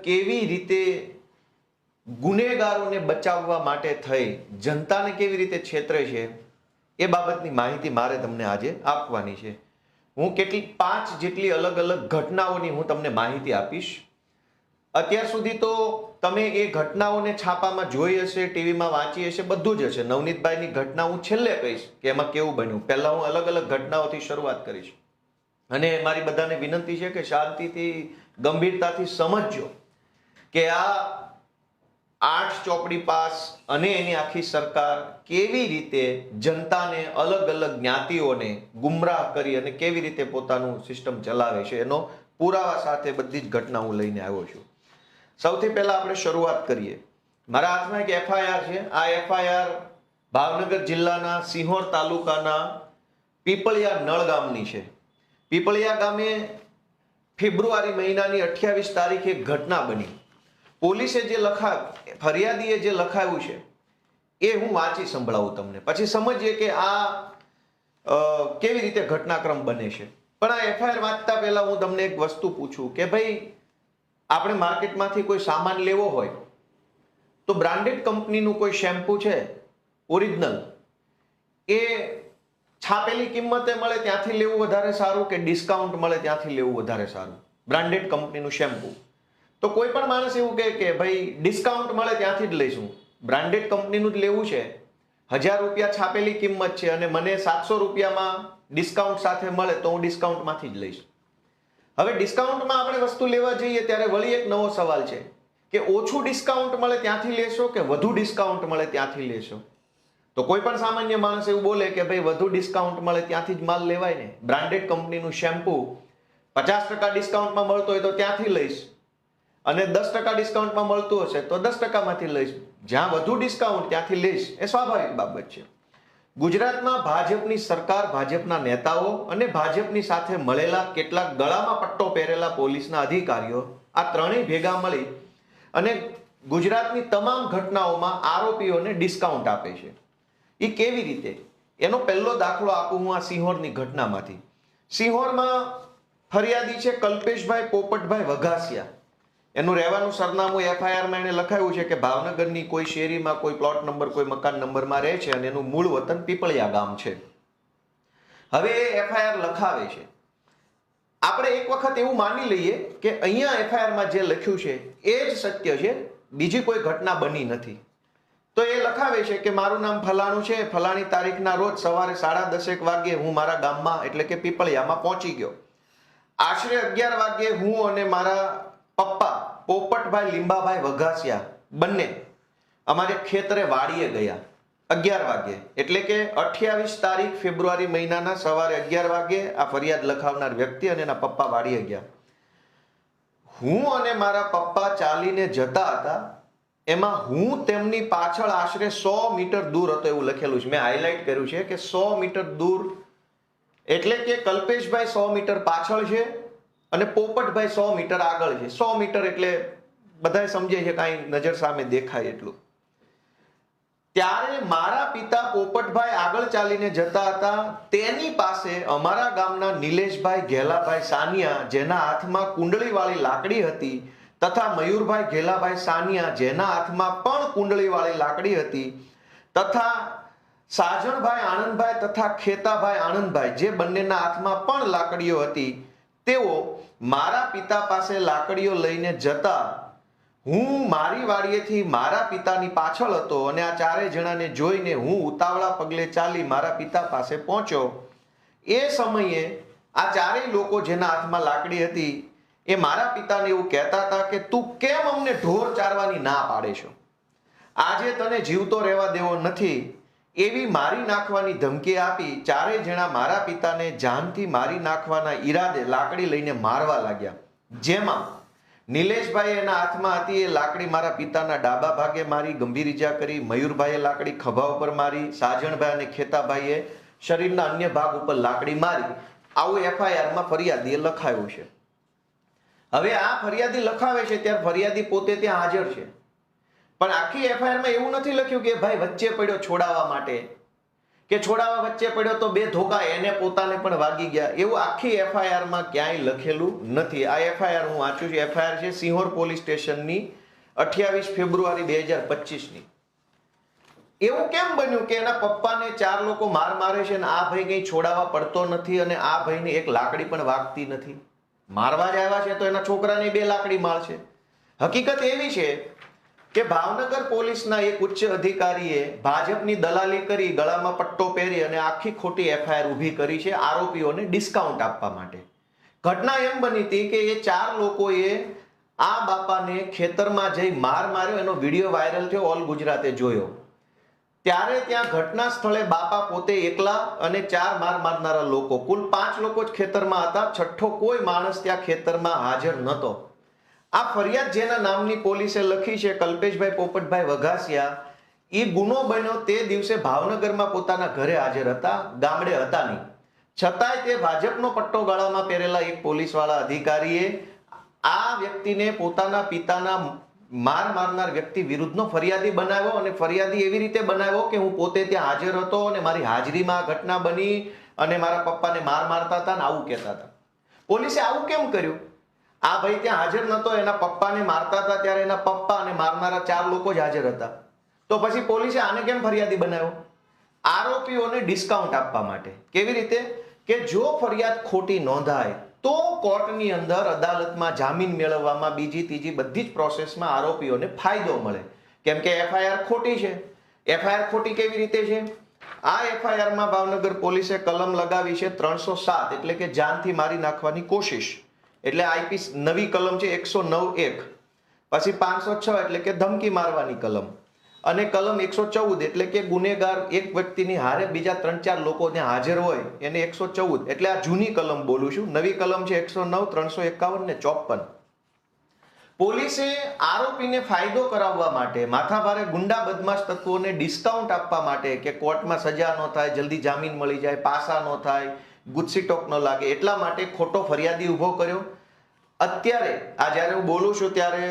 કેવી રીતે ગુનેગારોને બચાવવા માટે થઈ જનતાને કેવી રીતે છેતરે છે એ બાબતની માહિતી મારે તમને આજે આપવાની છે. હું કેટલી 5 જેટલી અલગ અલગ ઘટનાઓની હું તમને માહિતી આપીશ. અત્યાર સુધી તો તમે એ ઘટનાઓને છાપામાં જોઈ હશે, ટીવીમાં વાંચી હશે, બધું જ હશે. નવનીતભાઈની ઘટના હું છેલ્લે કહીશ કે એમાં કેવું બન્યું. પહેલા હું અલગ અલગ ઘટનાઓથી શરૂઆત કરીશ અને મારી બધાને વિનંતી છે કે શાંતિથી ગંભીરતાથી સમજજો કે આ 8 ચોપડી પાસ અને એની આખી સરકાર કેવી રીતે જનતાને અલગ અલગ જ્ઞાતિઓને ગુમરાહ કરી અને કેવી રીતે પોતાનું સિસ્ટમ ચલાવે છે એનો પુરાવા સાથે બધી જ ઘટના હું લઈને આવ્યો છું. સૌથી પહેલા આપણે શરૂઆત કરીએ. મારા હાથમાં એક એફઆઈઆર છે. આ એફઆઈઆર ભાવનગર જિલ્લાના સિંહોર તાલુકાના પીપળિયા નળ ગામની છે. પીપળિયા ગામે ફેબ્રુઆરી મહિનાની 28 તારીખે એક ઘટના બની. પોલીસે જે ફરિયાદીએ જે લખાવ્યું છે એ હું વાંચી સંભળાવું તમને, પછી સમજીએ કે આ કેવી રીતે ઘટનાક્રમ બને છે. પણ આ એફઆઈઆર વાંચતા પહેલા હું તમને એક વસ્તુ પૂછું કે ભાઈ આપણે માર્કેટમાંથી કોઈ સામાન લેવો હોય તો બ્રાન્ડેડ કંપનીનું કોઈ શેમ્પુ છે ઓરિજિનલ, એ છાપેલી કિંમતે મળે ત્યાંથી લેવું વધારે સારું કે ડિસ્કાઉન્ટ મળે ત્યાંથી લેવું વધારે સારું? બ્રાન્ડેડ કંપનીનું શેમ્પુ તો કોઈ પણ માણસ એવું કહે કે ભાઈ ડિસ્કાઉન્ટ મળે ત્યાંથી જ લઈશું. બ્રાન્ડેડ કંપનીનું જ લેવું છે, 1000 રૂપિયા છાપેલી કિંમત છે અને મને 700 રૂપિયામાં ડિસ્કાઉન્ટ સાથે મળે તો હું ડિસ્કાઉન્ટમાંથી જ લઈશ. હવે ડિસ્કાઉન્ટમાં આપણે વસ્તુ લેવા જઈએ ત્યારે વળી એક નવો સવાલ છે કે ઓછું ડિસ્કાઉન્ટ મળે ત્યાંથી લેશો કે વધુ ડિસ્કાઉન્ટ મળે ત્યાંથી લેશો? તો કોઈ પણ સામાન્ય માણસ એવું બોલે કે ભાઈ વધુ ડિસ્કાઉન્ટ મળે ત્યાંથી જ માલ લેવાય ને. બ્રાન્ડેડ કંપનીનું શેમ્પુ 50% ડિસ્કાઉન્ટમાં મળતો હોય તો ત્યાંથી લઈશ અને 10% ડિસ્કાઉન્ટમાં મળતું હશે તો 10%માંથી લઈશ. જ્યાં વધુ ડિસ્કાઉન્ટ ત્યાંથી લઈશ, એ સ્વાભાવિક બાબત છે. ગુજરાતમાં ભાજપની સરકાર, ભાજપના નેતાઓ અને ભાજપની સાથે મળેલા કેટલાક ગળામાં પટ્ટો પહેરેલા પોલીસના અધિકારીઓ આ ત્રણેય ભેગા મળી અને ગુજરાતની તમામ ઘટનાઓમાં આરોપીઓને ડિસ્કાઉન્ટ આપે છે. એ કેવી રીતે? એનો પહેલો દાખલો આપું હું આ સિંહોરની ઘટનામાંથી. સિંહોરમાં ફરિયાદી છે કલ્પેશભાઈ પોપટભાઈ વઘાસિયા. એનું રહેવાનું સરનામું એફઆઈઆરમાં એને લખાયું છે કે ભાવનગરની કોઈ શેરીમાં કોઈ પ્લોટ નંબર કોઈ મકાન નંબરમાં રહે છે અને એનું મૂળ વતન પીપળિયા ગામ છે. હવે એ એફઆઈઆર લખાવે છે. આપણે એક વખત એવું માની લઈએ કે અહીંયા એફઆઈઆરમાં જે લખ્યું છે એ જ સત્ય છે, બીજી કોઈ ઘટના બની નથી. તો એ લખાવે છે કે મારું નામ ફલાણું છે, ફલાણી તારીખના રોજ સવારે 10:30 વાગ્યે હું મારા ગામમાં એટલે કે પીપળિયામાં પહોંચી ગયો. આશરે 11 વાગ્યે હું અને મારા પપ્પા પોપટભાઈ લીંબાભાઈ વઘાસિયા બંને અમારે ખેતરે વાડીએ ગયા 11 વાગ્યે, એટલે કે 28 તારીખ ફેબ્રુઆરી મહિનાના સવારે 11 વાગ્યે આ ફરિયાદ લખાવનાર વ્યક્તિ અને એના પપ્પા વાડીએ ગયા. હું અને મારા પપ્પા ચાલીને જતા હતા. એમાં હું તેમની પાછળ આશરે 100 મીટર દૂર હતો એવું લખેલું છે. મેં હાઇલાઇટ કર્યું છે કે 100 મીટર દૂર, એટલે કે કલ્પેશભાઈ 100 મીટર પાછળ છે અને પોપટભાઈ 100 મીટર આગળ છે. 100 મીટર એટલે બધાય સમજે છે કાંઈ નજર સામે દેખાય એટલું. ત્યારે મારા પિતા પોપટભાઈ આગળ ચાલીને જતા હતા. તેની પાસે અમારા ગામના નિલેશભાઈ ઘેલાભાઈ સાનિયા, જેના હાથમાં કુંડળીવાળી લાકડી હતી, તથા મયુરભાઈ ઘેલાભાઈ સાનિયા, જેના હાથમાં પણ કુંડળીવાળી લાકડી હતી, તથા સાજણભાઈ આનંદભાઈ તથા ખેતાભાઈ આનંદભાઈ, જે બંનેના હાથમાં પણ લાકડીઓ હતી, તેઓ મારા પિતા પાસે લાકડીઓ લઈને જતા. હું મારી વાડીએથી મારા પિતાની પાછળ હતો અને આ ચારે જણાને જોઈને હું ઉતાવળા પગલે ચાલી મારા પિતા પાસે પહોંચ્યો. એ સમયે આ ચારેય લોકો જેના હાથમાં લાકડી હતી એ મારા પિતાને એવું કહેતા હતા કે તું કેમ અમને ઢોર ચારવાની ના પાડે છો? આજે તને જીવતો રહેવા દેવો નથી એવી મારી નાખવાની ધમકી આપી ચારેય જણા મારા પિતાને જાનથી મારી નાખવાના ઈરાદે લાકડી લઈને મારવા લાગ્યા. જેમાં નિલેશભાઈ એના હાથમાં હતી એ લાકડી મારા પિતાના ડાબા ભાગે મારી, ગંભીર ઈજા કરી. મયુરભાઈએ લાકડી ખભા ઉપર મારી. સાજણભાઈ અને ખેતાભાઈએ શરીરના અન્ય ભાગ ઉપર લાકડી મારી. આવું એફઆઈઆરમાં ફરિયાદીએ લખાયું છે. હવે આ ફરિયાદી લખાવે છે ત્યારે ફરિયાદી પોતે ત્યાં હાજર છે, પણ આખી એફઆઈઆરમાં એવું નથી લખ્યું કે ભાઈ વચ્ચે પડ્યો છોડાવવા માટે. કે છોડાવા વચ્ચે પડ્યો તો 2 ધોકા એને પોતાને પણ વાગી ગયા, એવું આખી એફઆઈઆર માં ક્યાંય લખેલું નથી. આ એફઆઈઆર હું વાંચું છું, એફઆઈઆર છે સિંહોર પોલીસ સ્ટેશનની 28 ફેબ્રુઆરી 2025 ની. એવું કેમ બન્યું કે એના પપ્પાને 4 લોકો માર મારે છે અને આ ભાઈ કઈ છોડાવવા પડતો નથી અને આ ભાઈને એક લાકડી પણ વાગતી નથી? મારવા જ આવ્યા છે તો એના છોકરાને 2 લાકડી મારશે. હકીકત એવી છે કે ભાવનગર પોલીસના એક ઉચ્ચ અધિકારીએ ભાજપની દલાલી કરી, ગળામાં પટ્ટો પહેરી અને આખી ખોટી એફઆઈઆર ઊભી કરી છે આરોપીઓને ડિસ્કાઉન્ટ આપવા માટે. ઘટના એમ બની હતી કે એ 4 લોકોએ આ બાપાને ખેતરમાં જઈ માર માર્યો, એનો વિડીયો વાયરલ થયો, ઓલ ગુજરાતે જોયો. ત્યારે ત્યાં ઘટના સ્થળે બાપા પોતે એકલા અને 4 માર મારનારા લોકો, કુલ 5 લોકો જ ખેતરમાં હતા. છઠ્ઠો કોઈ માણસ ત્યાં ખેતરમાં હાજર નહોતો. આ ફરિયાદ જેના નામની પોલીસે લખી છે, કલ્પેશભાઈ પોપટભાઈ વઘાસિયા, એ ગુનો બન્યો તે દિવસે ભાવનગરમાં પોતાના ઘરે હાજર હતા, ગામડે હતા નહીં. છતાંય તે ભાજપનો પટ્ટો ગળામાં પહેરેલા એક પોલીસવાળા અધિકારીએ આ વ્યક્તિને પોતાના પિતાના માર મારનાર વ્યક્તિ વિરુદ્ધનો ફરિયાદી બનાવ્યો. અને ફરિયાદી એવી રીતે બનાવ્યો કે હું પોતે ત્યાં હાજર હતો અને મારી હાજરીમાં આ ઘટના બની અને મારા પપ્પાને માર મારતા હતા ને આવું કહેતા હતા. પોલીસે આવું કેમ કર્યું? આ ભાઈ ત્યાં હાજર નતો, એના પપ્પાને મારતા હતા ત્યારે એના પપ્પા અને મારનારા 4 લોકો જ હાજર હતા. તો પછી પોલીસે આને કેમ ફરિયાદી બનાવ્યો? આરોપીઓને ડિસ્કાઉન્ટ આપવા માટે. કેવી રીતે? કે જો ફરિયાદ ખોટી નોંધાય તો કોર્ટની અંદર અદાલતમાં જામીન મેળવવામાં, બીજી ત્રીજી બધી જ પ્રોસેસમાં આરોપીઓને ફાયદો મળે. કેમ કે એફઆઈઆર ખોટી છે. એફઆઈઆર ખોટી કેવી રીતે છે? આ એફઆઈઆરમાં ભાવનગર પોલીસે કલમ લગાવી છે 307, એટલે કે જાનથી મારી નાખવાની કોશિશ, એટલે આઈપી નવી કલમ છે 109(1). પછી 506 એટલે કે ધમકી મારવાની કલમ, અને કલમ 114 એટલે કે ગુનેગાર એક વ્યક્તિની હારે બીજા 3-4 લોકો ત્યાં હાજર હોય એને 114, એટલે આ જૂની કલમ બોલું છું. નવી કલમ છે 109, 351 ને 54. પોલીસે આરોપીને ફાયદો કરાવવા માટે, માથાભારે ગુંડા બદમાશ તત્વોને ડિસ્કાઉન્ટ આપવા માટે કે કોર્ટમાં સજા ન થાય, જલ્દી જામીન મળી જાય, પાસા ન થાય, ગુસ્સીટોક ન લાગે, એટલા માટે ખોટો ફરિયાદી ઊભો કર્યો. અત્યારે આ જ્યારે હું બોલું છું ત્યારે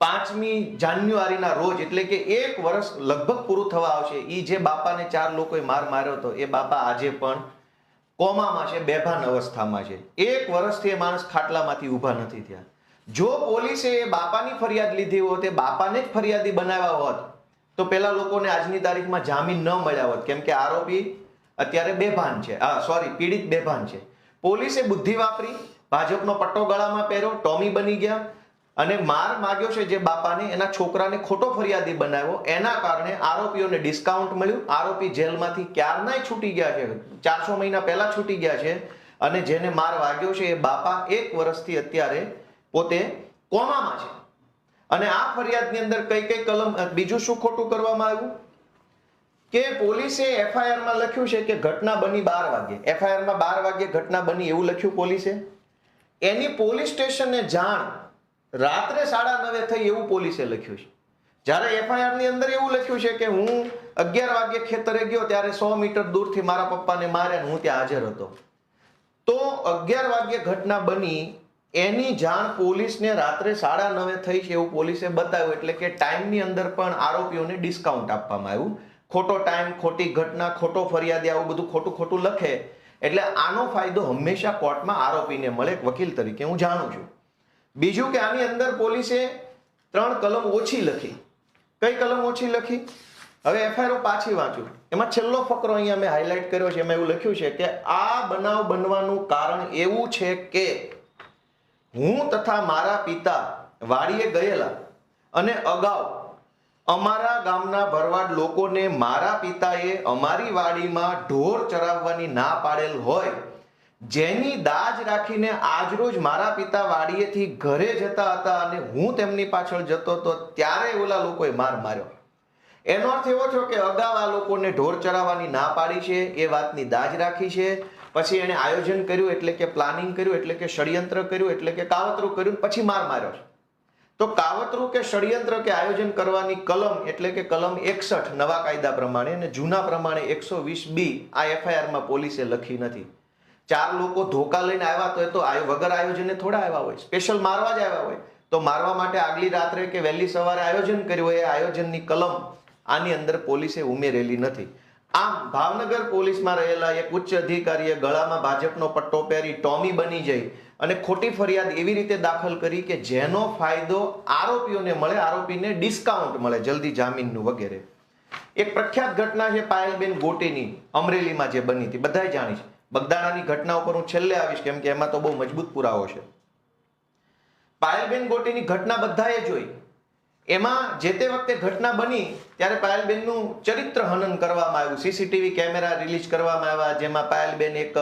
5મી જાન્યુઆરીના રોજ, એટલે કે 1 વર્ષ લગભગ પૂરું થવા આવશે, એ જે બાપાને 4 લોકોએ માર માર્યો હતો એ બાપા આજે પણ કોમામાં છે, બેભાન અવસ્થામાં છે. 1 વર્ષથી એ માણસ ખાટલામાંથી ઊભા નથી થયા. જો પોલીસે એ બાપાની ફરિયાદ લીધી હોત, એ બાપાને જ ફરિયાદી બનાવ્યા હોત તો પેલા લોકોને આજની તારીખમાં જામીન ન મળ્યા હોત. કેમ કે આરોપી અત્યારે બેભાન છે, પીડિત બેભાન છે. પોલીસે બુદ્ધિ વાપરી, ભાજપનો પટ્ટો ગળામાં પહેર્યો, ટોમી બની ગયા અને માર માગ્યો છે જે બાપાને, એના છોકરાને ખોટો ફરિયાદી બનાવ્યો. એના કારણે આરોપીઓને ડિસ્કાઉન્ટ મળ્યું. આરોપી જેલમાંથી ક્યારનાય છૂટી ગયા છે, 400 મહિના પહેલા છૂટી ગયા છે. અને જેને માર વાગ્યો છે એ બાપા 1 વર્ષથી અત્યારે પોતે કોમામાં છે. અને આ ફરિયાદની અંદર કઈ કલમ, બીજું શું ખોટું કરવામાં આવ્યું કે પોલીસે એફઆઈઆરમાં લખ્યું છે કે ઘટના બની 12 વાગે. એફઆઈઆરમાં 12 વાગે ઘટના બની એવું લખ્યું પોલીસે. એની પોલીસ સ્ટેશનને જાણ રાત્રે 9:30 થઈ એવું પોલીસે લખ્યું છે. જ્યારે એફઆઈઆર ની અંદર એવું લખ્યું છે કે હું 11 વાગે ખેતરે ગયો ત્યારે 100 મીટર દૂરથી મારા પપ્પાને માર્યા, હું ત્યાં હાજર હતો. તો 11 વાગે ઘટના બની, એની જાણ પોલીસને રાત્રે 9:30 થઈ છે એવું પોલીસે બતાવ્યું. એટલે કે ટાઈમની અંદર પણ આરોપીઓને ડિસ્કાઉન્ટ આપવામાં આવ્યું. ખોટો ટાઈમ, ખોટી ઘટના, ખોટો ફરિયાદી, આવું બધું ખોટું લખે એટલે આનો ફાયદો હંમેશા કોર્ટમાં આરોપીને મળે. એક વકીલ તરીકે હું જાણું છું. બીજું કે આની અંદર પોલીસે 3 કલમ ઓછી લખી. કઈ કલમ ઓછી લખી? હવે એફઆઈઆર પાછી વાંચું, એમાં છેલ્લો ફકરો અહીંયા મેં હાઇલાઇટ કર્યો છે. એમાં એવું લખ્યું છે કે આ બનાવ બનવાનું કારણ એવું છે કે હું તથા મારા પિતા વાડીએ ગયેલા અને અગાઉ અમારા ગામના ભરવાડ લોકોને મારા પિતાએ અમારી વાડીમાં ઢોર ચરાવવાની ના પાડેલ હોય, જેની દાજ રાખીને આજરોજ મારા પિતા વાડીએથી ઘરે જતા હતા અને હું તેમની પાછળ જતો હતો ત્યારે ઓલા લોકોએ માર માર્યો. એનો અર્થ એવો થયો કે અગાઉ આ લોકોને ઢોર ચરાવવાની ના પાડી છે, એ વાતની દાજ રાખી છે, પછી એને આયોજન કર્યું એટલે કે પ્લાનિંગ કર્યું, એટલે કે ષડયંત્ર કર્યું, એટલે કે કાવતરું કર્યું, પછી માર માર્યો છે. તો કાવતરું કે ષડયંત્ર કે આયોજન કરવાની કલમ એટલે કે કલમ 61 નવા કાયદા પ્રમાણે અને જૂના પ્રમાણે 120B આ એફઆઈઆરમાં પોલીસે લખી નથી. 4 લોકો ધોકા લઈને આવ્યા તો એ તો વગર આયોજને થોડા આવ્યા હોય, સ્પેશિયલ મારવા જ આવ્યા હોય. તો મારવા માટે આગલી રાત્રે કે વહેલી સવારે આયોજન કર્યું હોય, એ આયોજનની કલમ આની અંદર પોલીસે ઉમેરેલી નથી. આમ ભાવનગર પોલીસમાં રહેલા એક ઉચ્ચ અધિકારીએ ગળામાં ભાજપનો પટ્ટો પહેરી ટોમી બની જઈ અને ખોટી ફરિયાદ એવી રીતે દાખલ કરી કે જેનો ફાયદો આરોપીઓને મળે, આરોપીને ડિસ્કાઉન્ટ મળે, જલ્દી જામીનનું વગેરે. એક પ્રખ્યાત ઘટના છે પાયલબેન ગોટીની, અમરેલીમાં જે બની હતી, બધાય જાણી છે. બગદાણાની ઘટના ઉપર હું છેલ્લે આવીશ કેમ કે એમાં તો બહુ મજબૂત પુરાવો છે. પાયલબેન ગોટીની ઘટના બધાએ જોઈ. એમાં જે તે વખતે ઘટના બની ત્યારે પાયલબેનનું ચરિત્ર હનન કરવામાં આવ્યું. સીસીટીવી કેમેરા રિલીઝ કરવામાં આવ્યા જેમાં પાયલબેન એક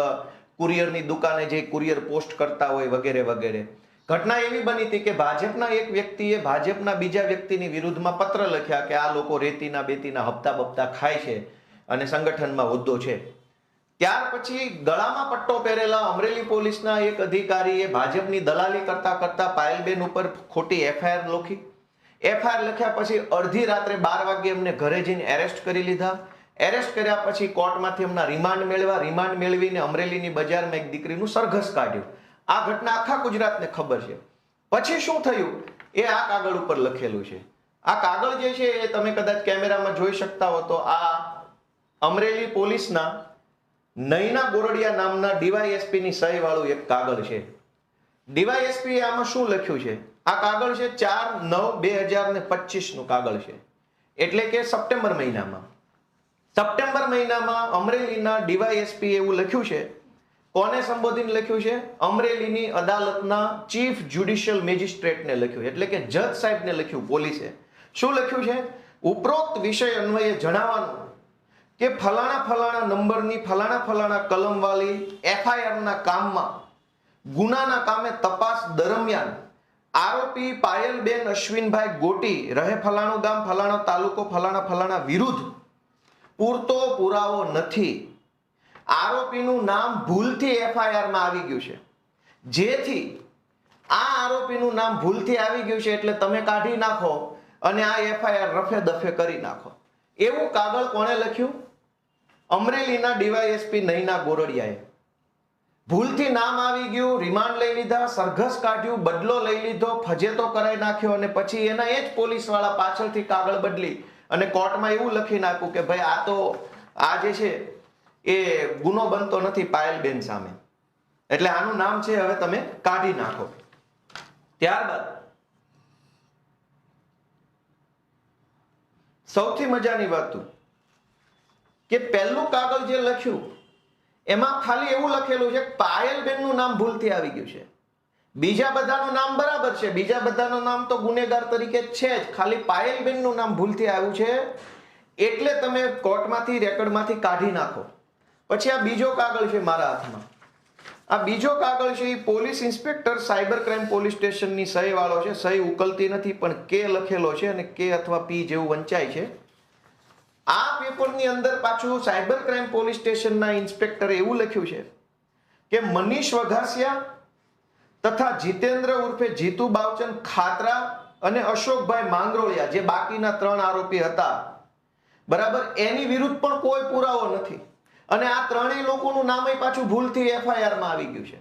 કુરિયરની દુકાને જે કુરિયર પોસ્ટ કરતા હોય વગેરે વગેરે. ઘટના એવી બની હતી કે ભાજપના એક વ્યક્તિએ ભાજપના બીજા વ્યક્તિની વિરુદ્ધમાં પત્ર લખ્યા કે આ લોકો રેતીના બેતીના હપ્તા બપ્તા ખાય છે અને સંગઠનમાં હોદ્દો છે. ત્યાર પછી ગળામાં પટ્ટો પહેરેલા અમરેલી પોલીસના એક અધિકારીએ ભાજપની દલાલી કરતા કરતા પાયલબેન ઉપર ખોટી એફઆઈઆર લખી. એફઆઈઆર લખ્યા પછી અડધી રાત્રે 12 વાગે એમને ઘરે જઈને એરેસ્ટ કરી લીધા. એરેસ્ટ કર્યા પછી કોર્ટમાંથી એમના રિમાન્ડ મેળવ્યા. રિમાન્ડ મેળવીને અમરેલીની બજારમાં એક દીકરીનું સરઘસ કાઢ્યું. આ ઘટના આખા ગુજરાતને ખબર છે. પછી શું થયું એ આ કાગળ ઉપર લખેલું છે. આ કાગળ જે છે એ તમે કદાચ કેમેરામાં જોઈ શકતા હો તો આ અમરેલી પોલીસના નૈના ગોરડિયા નામના ડીવાયએસપી ની સહી વાળું એક કાગળ છે. ડીવાયએસપી આમાં શું લખ્યું છે? આ કાગળ છે 4/9/2025 નું કાગળ છે. એટલે કે સપ્ટેમ્બર મહિનામાં અમરેલીના ડીવાયએસપી એવું લખ્યું છે. કોને સંબોધીને લખ્યું છે? અમરેલીની અદાલતના ચીફ જ્યુડિશિયલ મેજિસ્ટ્રેટને લખ્યું, એટલે કે જજ સાહેબને લખ્યું. પોલીસે શું લખ્યું છે? ઉપરોક્ત વિષય અન્વયે જણાવવાનું કે ફલાણા નંબરની ફલાણા કલમ વાળી એફઆઈઆરના કામમાં ગુનાના કામે તપાસ દરમિયાન આરોપી પાયલબેન અશ્વિનભાઈ ગોટી રહે ફલાણું ગામ ફલાણો તાલુકો ફલાણા વિરુદ્ધ પૂરતો પુરાવો નથી. આરોપીનું નામ ભૂલથી એફઆઈઆરમાં આવી ગયું છે. જેથી આ આરોપીનું નામ ભૂલથી આવી ગયું છે એટલે તમે કાઢી નાખો અને આ એફઆઈઆર રફે દફે કરી નાખો. એવું કાગળ કોણે લખ્યું? અમરેલીના ડીવાયએસપી નૈના ગોરડિયાએ. ભૂલથી નામ આવી ગયું, રિમાન્ડ લઈ લીધા, સરઘસ કાઢ્યું, બદલો લઈ લીધો, ફજેતો કરાઈ નાખ્યો અને પછી એના એ જ પોલીસ વાળા પાછળથી કાગળ બદલી અને કોર્ટમાં એવું લખીને આપ્યું કે ભાઈ આ તો આ જે છે એ ગુનો બનતો નથી પાયલબેન સામે, એટલે આનું નામ છે હવે તમે કાઢી નાખો. ત્યારબાદ સૌથી મજાની વાત કે પહેલું કાગળ જે લખ્યું એમાં ખાલી એવું લખેલું છે કે પાયલબેનનું નામ ભૂલથી આવી ગયું છે. બીજા બધાનું નામ બરાબર છે, બીજા બધાનું નામ તો ગુનેગાર તરીકે છે જ, ખાલી પાયલબેનનું નામ ભૂલથી આવ્યું છે એટલે તમે કોર્ટમાંથી રેકોર્ડમાંથી કાઢી નાખો. પછી આ બીજો કાગળ છે મારા હાથમાં. આ બીજો કાગળ છે એ police inspector cyber crime police સ્ટેશનની સહી વાળો છે. સહી ઉકલતી નથી પણ કે લખેલો છે અને કે અથવા પી જેવું વંચાય છે. આ પેપરની અંદર પાછું સાયબર ક્રાઇમ પોલીસ સ્ટેશનના ઇન્સ્પેક્ટરે એવું લખ્યું છે કે મનીષ વઘાસિયા તથા જીતેન્દ્ર ઉર્ફે જીતુ બાવચંદ ખાતરા અને અશોકભાઈ માંગરોળિયા જે બાકીના 3 આરોપી હતા બરાબર, એની વિરુદ્ધ પણ કોઈ પુરાવો નથી અને આ ત્રણેય લોકોનું નામ પાછું ભૂલથી એફઆઈઆર માં આવી ગયું છે.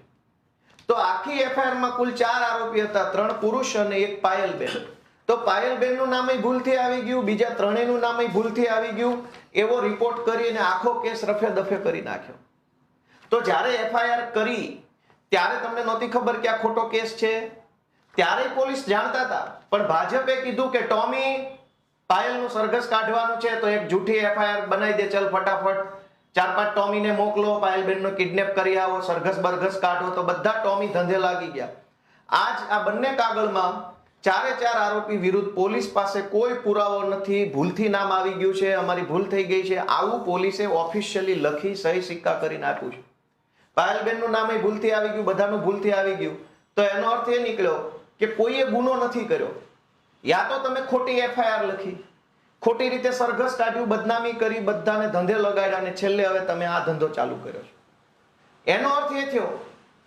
તો આખી એફઆઈઆર માં કુલ 4 આરોપી હતા, 3 પુરુષ અને 1 પાયલબેન. તો પાયલબેન નું નામ ભૂલથી આવી ગયું, બીજા ત્રણેયનું નામ ભૂલથી આવી ગયું. એવો રિપોર્ટ કરીને આખો કેસ રફે દફે કરી નાખ્યો. તો જ્યારે એફઆઈઆર કરી ત્યારે તમને નહોતી ખબર કે આ ખોટો કેસ છે, ત્યારે પોલીસ જાણતા હતા, પણ ભાજપે કીધું કે ટોમી પાયલનું સરઘસ કાઢવાનું છે તો એક જૂઠી એફઆઈઆર બનાવી દે, ચલ ફટાફટ 4-5 ટોમીને મોકલો, પાયલબેનનો કિડનેપ કરી આવો, સરઘસ બરઘસ કાઢો. તો બધા ટોમી ધંધે લાગી ગયા. આજ આ બંને કાગળમાં 4 આરોપી વિરુદ્ધ પોલીસ પાસે કોઈ પુરાવો નથી, ભૂલથી નામ આવી ગયું છે, અમારી ભૂલ થઈ ગઈ છે, આવું પોલીસે ઓફિશિયલી લખી સહી સિક્કા કરીને આપ્યું છે. પાયલબેનનું નામ ભૂલથી આવી ગયું, બધાનું ભૂલથી આવી ગયું. તો એનો અર્થ એ નીકળ્યો કે કોઈએ ગુનો નથી કર્યો. યા તો તમે ખોટી એફઆઈઆર લખી, ખોટી રીતે સરઘસ કાઢ્યું, બદનામી કરી, બધાને ધંધે લગાડ્યા અને છેલ્લે હવે તમે આ ધંધો ચાલુ કર્યો છે. એનો અર્થ એ થયો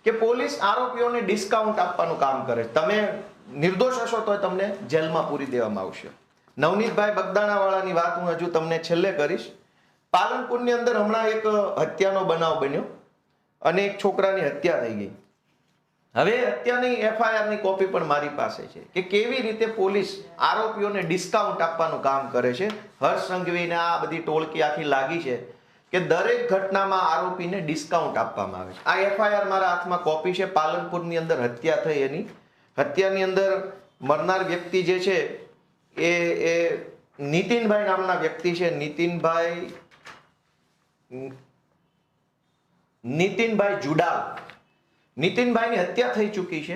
કે પોલીસ આરોપીઓને ડિસ્કાઉન્ટ આપવાનું કામ કરે. તમે નિર્દોષ હશો તો તમને જેલમાં પૂરી દેવામાં આવશે. નવનીતભાઈ બગદાણા વાળાની વાત હું હજુ તમને છેલ્લે કરીશ. પાલનપુરની અંદર હમણાં એક હત્યાનો બનાવ બન્યો અને એક છોકરાની હત્યા થઈ ગઈ. હવે હત્યાની એફઆઈઆર ની કોપી પણ મારી પાસે છે કે કેવી રીતે પોલીસ આરોપીઓને ડિસ્કાઉન્ટ આપવાનું કામ કરે છે. હર્ષ સંઘવીને આ બધી ટોળકી આખી લાગી છે કે દરેક ઘટનામાં આરોપીને ડિસ્કાઉન્ટ આપવામાં આવે છે. આ એફઆઈઆર મારા હાથમાં કોપી છે. પાલનપુરની અંદર હત્યા થઈ, એની હત્યાની અંદર મરનાર વ્યક્તિ જે છે એ નીતિનભાઈ નામના વ્યક્તિ છે. નીતિનભાઈ જુડાલ. નીતિનભાઈની હત્યા થઈ ચૂકી છે,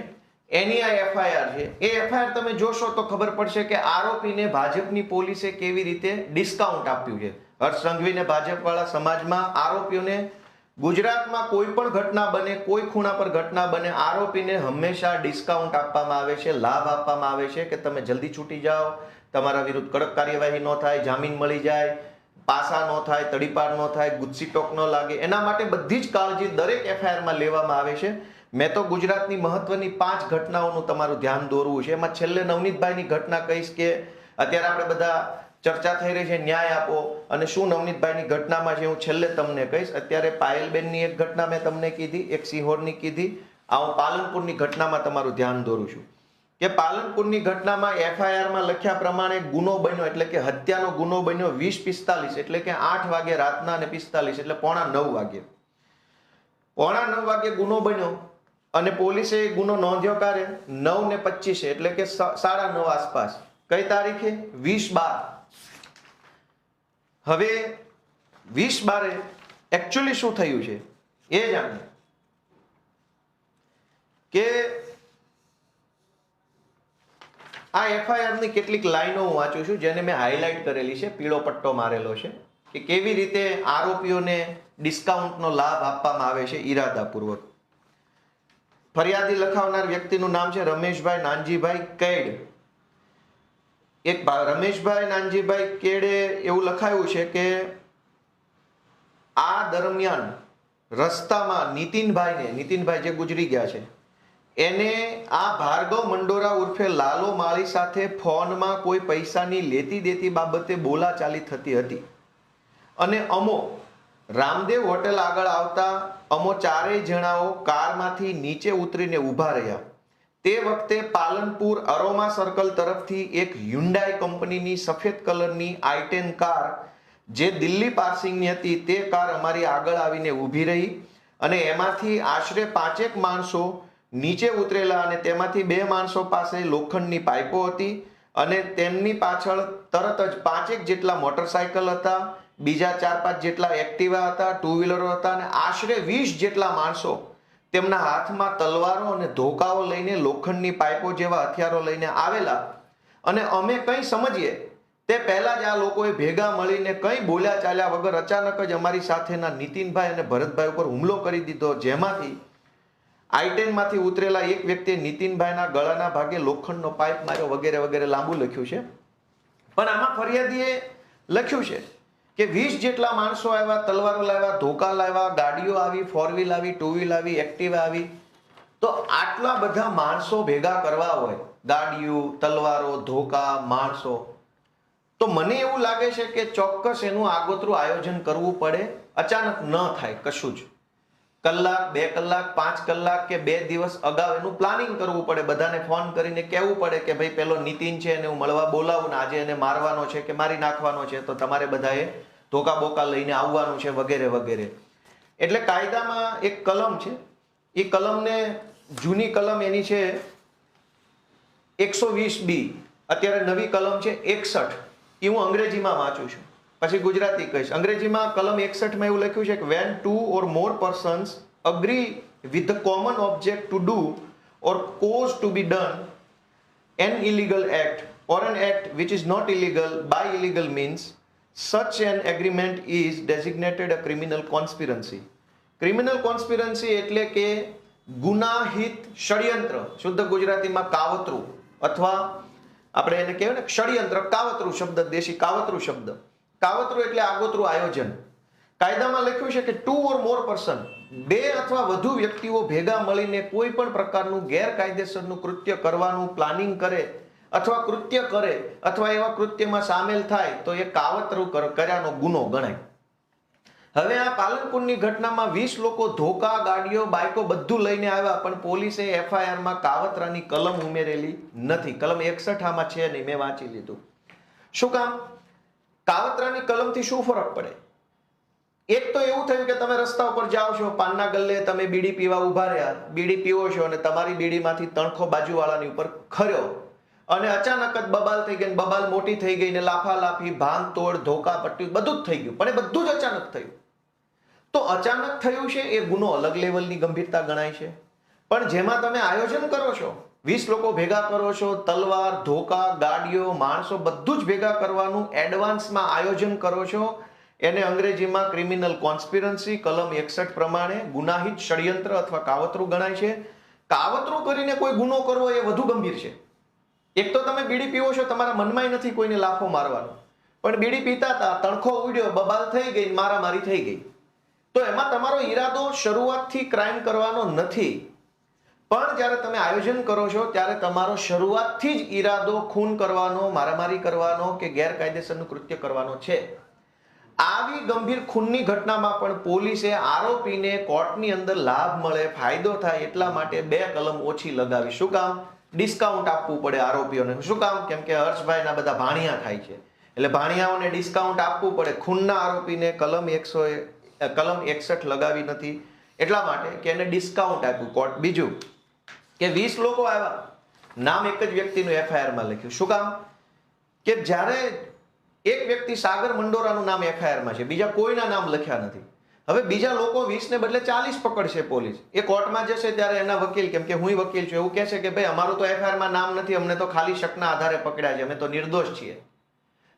એની આ એફઆઈઆર છે. એ એફઆઈઆર તમે જોશો તો ખબર પડશે કે આરોપીને ભાજપની પોલીસે કેવી રીતે ડિસ્કાઉન્ટ આપ્યું છે. હર્ષ સંઘવીને ભાજપવાળા સમાજમાં આરોપીઓને ગુજરાતમાં કોઈ પણ ઘટના બને, કોઈ ખૂણા પર ઘટના બને, આરોપીને હંમેશા ડિસ્કાઉન્ટ આપવામાં આવે છે, લાભ આપવામાં આવે છે કે તમે જલ્દી છૂટી જાઓ, તમારા વિરુદ્ધ કડક કાર્યવાહી ન થાય, જામીન મળી જાય, પાસા ન થાય, તડીપાર ન થાય, ગુસ્સીટોક ન લાગે. એના માટે બધી જ કાળજી દરેક એફઆઈઆરમાં લેવામાં આવે છે. મેં તો ગુજરાતની મહત્વની 5 ઘટનાઓનું તમારું ધ્યાન દોરવું છે. એમાં છેલ્લે નવનીતભાઈની ઘટના કહીશ કે અત્યારે આપણે બધા ચર્ચા થઈ રહી છે ન્યાય આપો, અને શું નવનીતભાઈની ઘટનામાં છે હું છેલ્લે તમને કહીશ. અત્યારે પાયલબેનની એક ઘટના મેં તમને કીધી, એક સિહોરની કીધી. આ હું પાલનપુરની ઘટનામાં તમારું ધ્યાન દોરું છું કે પાલનપુરની ઘટનામાં એફઆઈઆરમાં લખ્યા પ્રમાણે ગુનો બન્યો, એટલે કે હત્યાનો ગુનો બન્યો 20:45, એટલે કે 8 વાગે રાતના અને 45, એટલે 8:45 વાગે. 8:45 ગુનો બન્યો અને પોલીસે ગુનો નોંધ્યો ક્યારે? 9:25, એટલે કે 9:30 આસપાસ. કઈ તારીખે? 20/12. હવે 20/12 એકચ્યુઅલી શું થયું છે એ જાણીએ કે આ એફઆઈઆર ની કેટલીક લાઈનો હું વાંચું છું, જેને મેં હાઇલાઇટ કરેલી છે, પીળો પટ્ટો મારેલો છે, કે કેવી રીતે આરોપીઓને ડિસ્કાઉન્ટનો લાભ આપવામાં આવે છે ઈરાદાપૂર્વક. ફરિયાદી લખાવનાર વ્યક્તિનું નામ છે રમેશભાઈ નાનજીભાઈ કેડ. એક રમેશભાઈ નાનજીભાઈ કેડે એવું લખાયું છે કે આ દરમિયાન રસ્તામાં નીતિનભાઈ જે ગુજરી ગયા છે, એને આ ભાર્ગવ મંડોરા ઉર્ફે લાલો માળી સાથે ફોનમાં કોઈ પૈસાની લેતી દેતી બાબતે બોલાચાલી થતી હતી. અને અમો રામદેવ હોટેલ આગળ આવતા અમો 4 જણાઓ કારમાંથી નીચે ઉતરીને ઊભા રહ્યા. તે વખતે પાલનપુર અરોમા સર્કલ તરફથી એક હ્યુન્ડાઈ કંપનીની સફેદ કલરની i10 કાર, જે દિલ્હી પાર્સિંગની હતી, તે કાર અમારી આગળ આવીને ઊભી રહી અને એમાંથી આશરે 5 માણસો નીચે ઉતરેલા અને તેમાંથી 2 માણસો પાસે લોખંડની પાઇપો હતી અને તેમની પાછળ તરત જ 5 જેટલા મોટરસાયકલ હતા, બીજા 4-5 જેટલા એક્ટિવા હતા, 2 વ્હીલરો હતા અને આશરે 20 જેટલા માણસો તેમના હાથમાં તલવારો અને ધોકાઓ લઈને, લોખંડની પાઇપો જેવા હથિયારો લઈને આવેલા. અને અમે કંઈ સમજીએ તે પહેલા જ આ લોકોએ ભેગા મળીને કંઈ બોલ્યા ચાલ્યા વગર અચાનક જ અમારી સાથેના નીતિનભાઈ અને ભરતભાઈ ઉપર હુમલો કરી દીધો, જેમાંથી i10 માંથી ઉતરેલા એક વ્યક્તિએ નીતિનભાઈના ગળાના ભાગે લોખંડનો પાઇપ માર્યો, વગેરે વગેરે લાંબુ લખ્યું છે. પણ આમાં ફરિયાદીએ લખ્યું છે કે 20 જેટલા માણસો આવ્યા, તલવારો લાવ્યા, ધોકા લાવ્યા, ગાડીઓ આવી, 4 વ્હીલ આવી, 2 વ્હીલ આવી, એક્ટિવા આવી. તો આટલા બધા માણસો ભેગા કરવા હોય, ગાડીઓ, તલવારો, ધોકા, માણસો, તો મને એવું લાગે છે કે ચોક્કસ એનું આગોતરું આયોજન કરવું પડે. અચાનક ન થાય કશું જ. કલાક, 2 કલાક, 5 કલાક કે 2 દિવસ અગાઉ એનું પ્લાનિંગ કરવું પડે. બધાને ફોન કરીને કહેવું પડે કે ભાઈ પેલો નીતિન છે એને હું મળવા બોલાવું ને આજે એને મારવાનો છે કે મારી નાખવાનો છે, તો તમારે બધાએ ધોકા બોકા લઈને આવવાનું છે, વગેરે વગેરે. એટલે કાયદામાં એક કલમ છે, એ કલમને, જૂની કલમ એની છે 120B, અત્યારે નવી કલમ છે 61. એ હું અંગ્રેજીમાં વાંચું છું, પછી ગુજરાતી કહીશ. અંગ્રેજીમાં કલમ 61 માં એવું લખ્યું છે કે when 2 or more persons agree with the common object to do or cause to be done an illegal act or an act which is not illegal by illegal means, such an agreement is designated a criminal conspiracy. Criminal conspiracy એટલે કે ગુનાહિત ષડયંત્ર, શુદ્ધ ગુજરાતીમાં કાવતરું, અથવા આપણે એને કહેવાય ને ષડયંત્ર, કાવતરું શબ્દ, દેશી કાવતરું શબ્દ. કાવતરું એટલે આગોતરું આયોજન. કાયદામાં લખ્યું છે કે 2 or more person, 2 અથવા વધુ વ્યક્તિઓ ભેગા મળીને કોઈ પણ પ્રકારનું ગેરકાયદેસરનું કૃત્ય કરવાનું પ્લાનિંગ કરે અથવા કૃત્ય કરે અથવા એવા કૃત્યમાં સામેલ થાય તો એ કાવતરું કર્યાનો ગુનો ગણાય. હવે આ પાલનપુરની ઘટનામાં 20 લોકો ધોકા, ગાડીઓ, બાઇકો બધું લઈને આવ્યા, પણ પોલીસે એફઆઈઆરમાં કાવતરાની કલમ ઉમેરેલી નથી. કલમ 61 આમાં છે નહીં, મેં વાંચી લીધું. શું કામ? કાવતરાની કલમથી શું ફરક પડે? એક તો એવું થયું કે તમે રસ્તા ઉપર જાઓ છો, પાનના ગલ્લે તમે બીડી પીવા ઉભા રહ્યા, બીડી પીવો છો અને તમારી બીડીમાંથી તણખો બાજુવાળાની ઉપર ખર્યો અને અચાનક જ બબાલ થઈ ગઈ, બબાલ મોટી થઈ ગઈ ને લાફાલાફી, ભાંગ તોડ, ધોકા પટ્ટી બધું જ થઈ ગયું. પણ એ બધું જ અચાનક થયું. તો અચાનક થયું છે એ ગુનો અલગ લેવલની ગંભીરતા ગણાય છે. પણ જેમાં તમે આયોજન કરો છો, 20 લોકો ભેગા કરો છો, તલવાર, ધોકા, ગાડીઓ, માણસો બધું જ ભેગા કરવાનું એડવાન્સમાં આયોજન કરો છો, એને અંગ્રેજીમાં ક્રિમિનલ કોન્સ્પિરન્સી કલમ 61 પ્રમાણે ગુનાહિત ષડયંત્ર અથવા કાવતરું ગણાય છે. કાવતરું કરીને કોઈ ગુનો કરવો એ વધુ ગંભીર છે. એક તો તમે બીડી પીવો છો, તમારા મનમાં નથી કોઈને લાફો મારવાનો, પણ બીડી પીતા હતા, તણખો ઉડ્યો, બબાલ થઈ ગઈ, મારામારી થઈ ગઈ. તો એમાં તમારો ઈરાદો શરૂઆતથી ક્રાઇમ કરવાનો નથી. પણ જ્યારે તમે આયોજન કરો છો ત્યારે તમારો શરૂઆતથી જ ઈરાદો ખૂન કરવાનો, મારામારી કરવાનો કે ગેરકાયદેસરનું કૃત્ય કરવાનો છે. આવી ગંભીર ખૂનની ઘટનામાં પણ પોલીસે આરોપીને કોર્ટની અંદર લાભ મળે, ફાયદો થાય એટલા માટે 2 કલમ ઓછી લગાવી. શું કામ? ડિસ્કાઉન્ટ આપવું પડે આરોપીઓને. શું કામ? કેમ કે હર્ષભાઈના બધા ભાણિયા થાય છે, એટલે ભાણિયાઓને ડિસ્કાઉન્ટ આપવું પડે. ખૂનના આરોપીને કલમ 61 લગાવી નથી એટલા માટે કે એને ડિસ્કાઉન્ટ આપ્યું કોર્ટ. બીજું કે 20 લોકો આવ્યા, નામ એક જ વ્યક્તિનું FIR માં લખ્યું. શું કામ? કે જ્યારે એક વ્યક્તિ સાગર મંડોરાનું નામ FIR માં છે, બીજા કોઈના નામ લખ્યા નથી. હવે બીજા લોકો 20 ને બદલે 40 પકડશે પોલીસ. એ કોર્ટમાં જશે ત્યારે એના વકીલ, કેમ કે હું વકીલ છું, એવું કહેશે કે ભાઈ અમારું તો FIR માં નામ નથી, અમને તો ખાલી શકના આધારે પકડ્યા છે, અમે તો નિર્દોષ છીએ.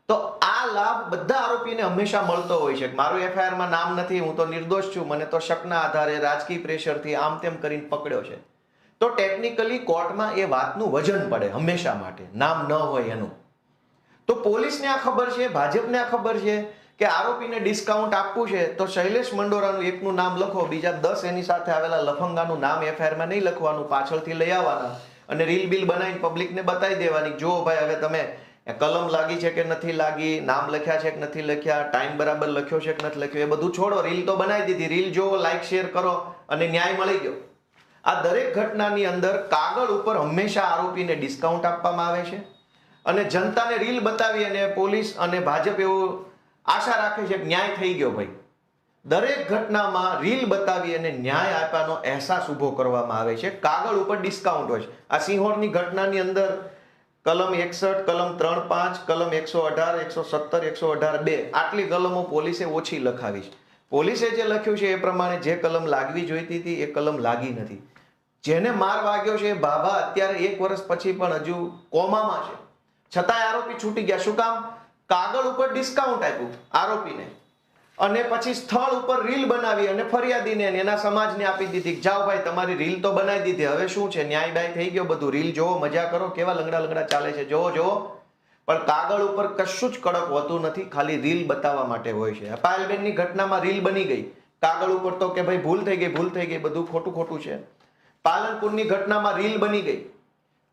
તો આ લાભ બધા આરોપીને હંમેશા મળતો હોય છે. મારું FIR માં નામ નથી, હું તો નિર્દોષ છું, મને તો શકના આધારે રાજકીય પ્રેશરથી આમ તેમ કરીને પકડ્યો છે. તો ટેકનિકલી કોર્ટમાં એ વાતનું વજન પડે હંમેશા માટે, નામ ન હોય એનું. તો પોલીસને આ ખબર છે, ભાજપને આ ખબર છે કે આરોપીને ડિસ્કાઉન્ટ આપવું છે, તો શૈલેષ મંડોરાનું એકનું નામ લખો, બીજા 10 એની સાથે આવેલા લફંગાનું નામ FIR માં નહીં લખવાનું, પાછળથી લઈ આવવાના અને રીલ બિલ બનાવીને પબ્લિકને બતાવી દેવાની. જો ભાઈ હવે તમે કલમ લાગી છે કે નથી લાગી, નામ લખ્યા છે કે નથી લખ્યા, ટાઈમ બરાબર લખ્યો છે કે નથી લખ્યો, એ બધું છોડો, રીલ તો બનાવી દીધી, રીલ જોવો, લાઈક શેર કરો અને ન્યાય મળી ગયો. આ દરેક ઘટનાની અંદર કાગળ ઉપર હંમેશા આરોપીને ડિસ્કાઉન્ટ આપવામાં આવે છે અને જનતાને રીલ બતાવી અને પોલીસ અને ભાજપ એવું આશા રાખે છે કે ન્યાય થઈ ગયો. ભાઈ દરેક ઘટનામાં રીલ બતાવી અને ન્યાય આપવાનો અહેસાસ ઉભો કરવામાં આવે છે. કાગળ ઉપર ડિસ્કાઉન્ટ હોય છે. આ સિંહોરની ઘટનાની અંદર કલમ 61, કલમ 3.5, કલમ 118, 117, 118(2) આટલી કલમો પોલીસે ઓછી લખાવી છે. પોલીસે જે લખ્યું છે એ પ્રમાણે જે કલમ લાગવી જોઈતી હતી એ કલમ લાગી નથી. જેને માર વાગ્યો છે એ બાબા અત્યારે 1 વર્ષ પછી પણ હજુ કોમામાં છે, છતાંય આરોપી છૂટી ગયા. શું કામ? કાગળ ઉપર ડિસ્કાઉન્ટ આપ્યું આરોપીને અને પછી સ્થળ ઉપર રીલ બનાવી અને ફરિયાદીને એના સમાજને આપી દીધી. જાઓ ભાઈ, તમારી રીલ તો બનાવી દીધી, હવે શું છે, ન્યાય બાય થઈ ગયો બધું, રીલ જોવો, મજા કરો, કેવા લંગડા ચાલે છે, જોવો. પણ કાગળ ઉપર કશું જ કડક હોતું નથી, ખાલી રીલ બતાવવા માટે હોય છે. પાયલબેનની ઘટનામાં રીલ બની ગઈ, કાગળ ઉપર તો કે ભાઈ ભૂલ થઈ ગઈ, બધું ખોટું છે. પાલનપુરની ઘટનામાં રીલ બની ગઈ,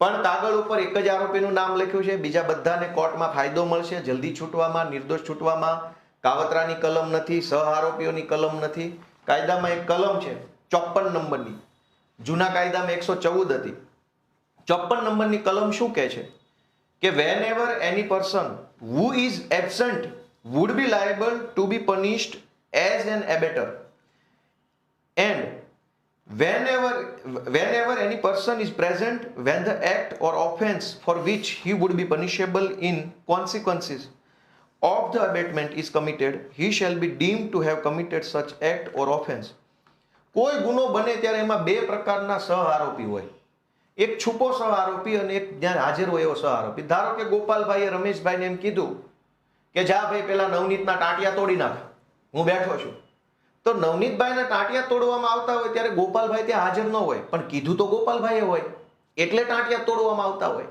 પણ કાગળ ઉપર એક જ આરોપીનું નામ લખ્યું છે, બીજા બધાને કોર્ટમાં ફાયદો મળશે જલ્દી છૂટવામાં, નિર્દોષ છૂટવામાં. કાવતરાની કલમ નથી, સહ આરોપીઓની કલમ નથી. કાયદામાં એક કલમ છે 54 નંબરની, જૂના કાયદામાં 114 હતી. 54 નંબરની કલમ શું કહે છે કે whenever any person who is absent would be liable to be punished as an abettor, and whenever any person is present when the act or offense for which he would be punishable in consequences of the abatement is committed, he shall be deemed to have committed such act or offense. કોઈ ગુનો બને ત્યારે એમાં 2 પ્રકારના સહ આરોપી હોય, એક છુપો સહ આરોપી અને એક જ્યાં હાજર હોય એવો સહ આરોપી. ધારો કે ગોપાલભાઈએ રમેશભાઈને એમ કીધું કે જા ભાઈ પેલા નવનીતના ટાંટિયા તોડી નાખ, હું બેઠો છું. તો નવનીતભાઈના ટાંટિયા તોડવામાં આવતા હોય ત્યારે ગોપાલભાઈ ત્યાં હાજર ન હોય, પણ કીધું તો ગોપાલભાઈએ હોય એટલે ટાંટિયા તોડવામાં આવતા હોય.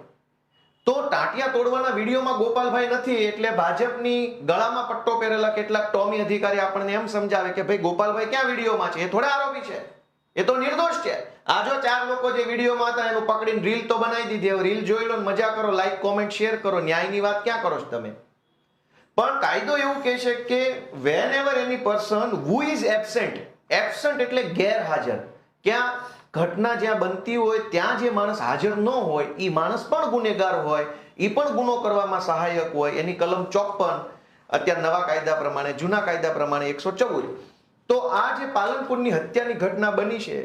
તો ટાંટિયા તોડવાના વિડીયોમાં ગોપાલભાઈ નથી એટલે ભાજપની ગળામાં પટ્ટો પહેરેલા કેટલાક ટોમી અધિકારી આપણને એમ સમજાવે કે ભાઈ ગોપાલભાઈ ક્યાં વિડીયોમાં છે, એ થોડા આરોપી છે, એ તો નિર્દોષ છે. આ જો 4 લોકો જે વિડીયોમાં હતા એનું પકડીને રીલ તો બનાવી દીધી, હવે રીલ જોઈ લો, મજા કરો, લાઈક કોમેન્ટ શેર કરો, ન્યાયની વાત ક્યાં કરો છો તમે? પણ કાયદો એવું કહે છે કે whenever any person who is absent એટલે ગેરહાજર, ક્યાં ઘટના જ્યાં બનતી હોય ત્યાં જે માણસ હાજર ન હોય એ માણસ પણ ગુનેગાર હોય, એ પણ ગુનો કરવામાં સહાયક હોય, એની કલમ 54 અત્યારે નવા કાયદા પ્રમાણે, જૂના કાયદા પ્રમાણે 114. તો આ જે પાલનપુરની હત્યાની ઘટના બની છે